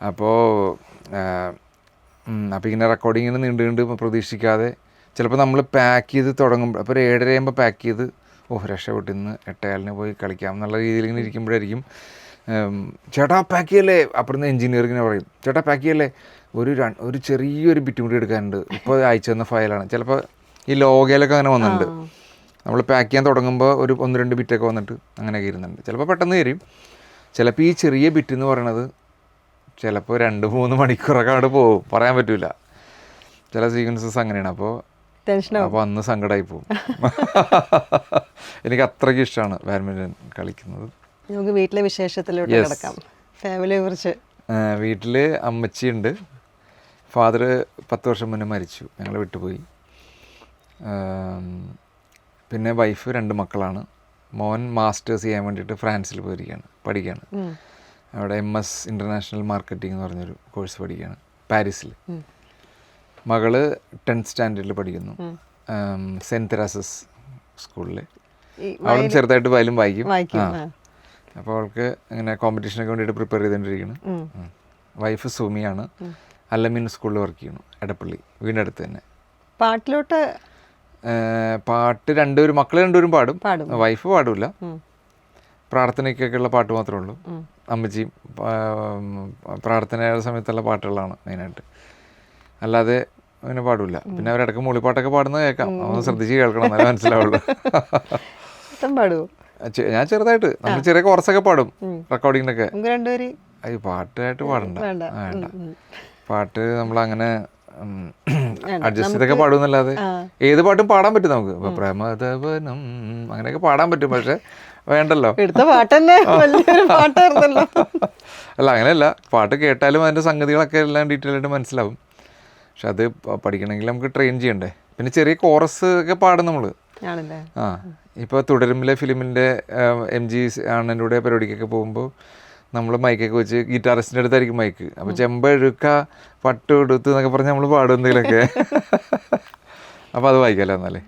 അപ്പോൾ ഇങ്ങനെ റെക്കോർഡിങ്ങിന് നീണ്ട് പ്രതീക്ഷിക്കാതെ ചിലപ്പോൾ നമ്മൾ പാക്ക് ചെയ്ത് തുടങ്ങുമ്പോൾ, അപ്പോൾ ഒരു 7:30 ആകുമ്പോൾ പാക്ക് ചെയ്ത് രക്ഷപ്പെട്ട് ഇന്ന് 8:15 പോയി കളിക്കാം എന്നുള്ള രീതിയിൽ ഇങ്ങനെ ഇരിക്കുമ്പോഴായിരിക്കും ചേട്ടാ പാക്ക് ചെയ്യല്ലേ. അപ്പുറത്ത് എഞ്ചിനീയർ ഇങ്ങനെ പറയും, ചേട്ടാ പാക്ക് ചെയ്യല്ലേ, ഒരു ചെറിയൊരു ബിറ്റും കൂടി എടുക്കാനുണ്ട്, ഇപ്പോൾ അയച്ചു തന്ന ഫയലാണ്. ചിലപ്പോൾ ഈ ലോഗയിലൊക്കെ അങ്ങനെ വന്നിട്ടുണ്ട്. നമ്മൾ പാക്ക് ചെയ്യാൻ തുടങ്ങുമ്പോൾ ഒരു 1-2 ബിറ്റൊക്കെ വന്നിട്ട് അങ്ങനെയൊക്കെ ഇരുന്നുണ്ട്. ചിലപ്പോൾ പെട്ടെന്ന് തരും. ചിലപ്പോൾ ഈ ചെറിയ ബിറ്റ് എന്ന് പറയണത് ചിലപ്പോൾ 2-3 മണിക്കൂറൊക്കെ അവിടെ പോകും, പറയാൻ പറ്റില്ല. ചില സീക്വൻസസ് അങ്ങനെയാണ്. അപ്പോൾ അന്ന് സങ്കടമായി പോകും. എനിക്ക് അത്രയ്ക്ക് ഇഷ്ടമാണ് ബാഡ്മിൻ്റൺ കളിക്കുന്നത്. നമുക്ക് വീട്ടിലെ വിശേഷത്തിലോട്ട് കിടക്കാം, ഫാമിലിയെ കുറിച്ച്. വീട്ടിൽ അമ്മച്ചിയുണ്ട്. ഫാദർ 10 വർഷം മുന്നേ മരിച്ചു, ഞങ്ങൾ വിട്ടുപോയി. പിന്നെ വൈഫ്, 2 മക്കളാണ്. മോൻ മാസ്റ്റേഴ്സ് ചെയ്യാൻ വേണ്ടിയിട്ട് ഫ്രാൻസിൽ പഠിക്കുകയാണ്. അവിടെ MS ഇൻ്റർനാഷണൽ മാർക്കറ്റിംഗ് എന്ന് പറഞ്ഞൊരു കോഴ്സ് പഠിക്കുകയാണ് പാരീസിൽ. മകള് 10th സ്റ്റാൻഡേർഡിൽ പഠിക്കുന്നു, സെൻറ്റ് തെരേസസ് സ്കൂളിൽ. അവളും ചെറുതായിട്ട് വയലും വായിക്കും. അപ്പോൾ അവൾക്ക് ഇങ്ങനെ കോമ്പറ്റീഷനൊക്കെ വേണ്ടിയിട്ട് പ്രിപ്പയർ ചെയ്തുകൊണ്ടിരിക്കുന്നു. വൈഫ് സുമിയാണ്, അല്ലമീൻ സ്കൂളിൽ വർക്ക് ചെയ്യുന്നു, എടപ്പള്ളി, വീടിൻ്റെ അടുത്ത് തന്നെ. പാട്ടിലോട്ട് പാട്ട് മക്കൾ രണ്ടുപേരും പാടും, വൈഫ് പാടില്ല. പ്രാർത്ഥനയ്ക്കൊക്കെയുള്ള പാട്ട് മാത്രമേ ഉള്ളൂ. അമ്മച്ചിയും പ്രാർത്ഥനയുടെ സമയത്തുള്ള പാട്ടുകളാണ് മെയിനായിട്ട്, അല്ലാതെ അങ്ങനെ പാടില്ല. പിന്നെ അവരിടക്ക് മൂളിപ്പാട്ടൊക്കെ പാടുന്നത് കേൾക്കാം, അതൊന്ന് ശ്രദ്ധിച്ച് കേൾക്കണം, എന്നാലേ മനസ്സിലാവുള്ളൂ. ഞാൻ ചെറുതായിട്ട്, നമ്മൾ ചെറിയ കോറസൊക്കെ പാടും റെക്കോർഡിങ്ങിനൊക്കെ. അയ്യോ പാട്ടായിട്ട് പാടണ്ട, വേണ്ട. പാട്ട് നമ്മളങ്ങനെ അഡ്ജസ്റ്റ് ചെയ്തൊക്കെ പാടുമെന്നല്ലാതെ ഏത് പാട്ടും പാടാൻ പറ്റും നമുക്ക്. ഇപ്പൊ പ്രമദവനം അങ്ങനെയൊക്കെ പാടാൻ പറ്റും, പക്ഷെ വേണ്ടല്ലോ. അല്ല അങ്ങനെയല്ല, പാട്ട് കേട്ടാലും അതിൻ്റെ സംഗതികളൊക്കെ എല്ലാം ഡീറ്റെയിൽ ആയിട്ട് മനസ്സിലാവും. പക്ഷെ അത് പഠിക്കണമെങ്കിൽ നമുക്ക് ട്രെയിൻ ചെയ്യണ്ടേ. പിന്നെ ചെറിയ കോറസ് ഒക്കെ പാടും നമ്മൾ. ഇപ്പോൾ തുടരുമ്പിലെ ഫിലിമിൻ്റെ MG അണ്ണൻ്റെ കൂടെ പരിപാടിക്കൊക്കെ പോകുമ്പോൾ നമ്മൾ മൈക്കൊക്കെ വെച്ച് ഗിറ്റാറിസ്റ്റിൻ്റെ അടുത്തായിരിക്കും മൈക്ക്. അപ്പോൾ ചെമ്പഴുക്ക പട്ട് എടുത്ത് എന്നൊക്കെ പറഞ്ഞ് നമ്മൾ പാടും എന്തെങ്കിലുമൊക്കെ. അപ്പോൾ അത് വായിക്കാമല്ലോ എന്നാലേ.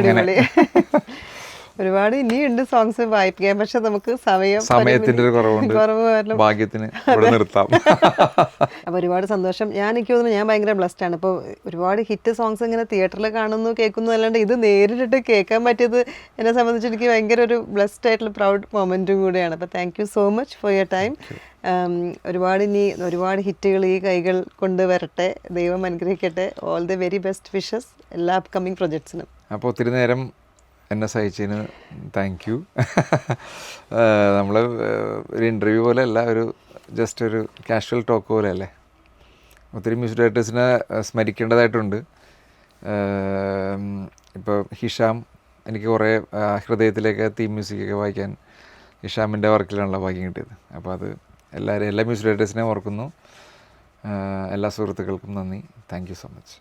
അങ്ങനെ ഒരുപാട് ഇനിയുണ്ട് സോങ്സ് വായിപ്പിക്കാൻ, പക്ഷെ നമുക്ക് സമയത്തിന്റെ ഒരു കുറവുണ്ട്, കുറവ് കാരണം ഭാഗ്യത്തിന് ഇവിടെ നിർത്താം. അപ്പോൾ ഒരുപാട് സന്തോഷം. എനിക്ക് തോന്നുന്നു ഞാൻ ഭയങ്കര ബ്ലസ്ഡ് ആണ്. ഇപ്പോൾ ഒരുപാട് ഹിറ്റ് സോങ്സ് ഇങ്ങനെ തിയേറ്ററിൽ കാണുന്നു കേൾക്കുന്നു അല്ലാണ്ട് ഇത് നേരിട്ടിട്ട് കേൾക്കാൻ പറ്റിയത് എന്നെ സംബന്ധിച്ച് എനിക്ക് ഭയങ്കര ഒരു ബ്ലസ്ഡ് ആയിട്ടുള്ള പ്രൗഡ് മൊമെൻറ്റും കൂടെയാണ്. അപ്പോൾ thank you so much for your time. ഒരുപാട് ഹിറ്റുകൾ ഈ കൈകൾ കൊണ്ട് വരട്ടെ, ദൈവം അനുഗ്രഹിക്കട്ടെ. All the very best wishes എല്ലാ അപ്കമിങ് പ്രൊജക്ട്സിനും. അപ്പോൾ ഒത്തിരി നേരം എന്നെ സഹിച്ചതിന് താങ്ക് യു. നമ്മൾ ഒരു ഇൻ്റർവ്യൂ പോലെ അല്ല, ജസ്റ്റ് ഒരു കാഷ്വൽ ടോക്ക് പോലെ അല്ലേ. ഒത്തിരി മ്യൂസിക് ഡയറക്ടേഴ്സിനെ സ്മരിക്കേണ്ടതായിട്ടുണ്ട്. ഇപ്പോൾ ഹിഷാം, എനിക്ക് കുറേ ഹൃദയത്തിലേക്ക് തീം മ്യൂസിക്കൊക്കെ വായിക്കാൻ ഹിഷാമിൻ്റെ വർക്കിലാണല്ലോ ഭാഗ്യം കിട്ടിയത്. അപ്പോൾ അത് എല്ലാ മ്യൂസിക് ഡയറക്ടേഴ്സിനെയും ഓർക്കുന്നു. എല്ലാ സുഹൃത്തുക്കൾക്കും നന്ദി. Thank you so much.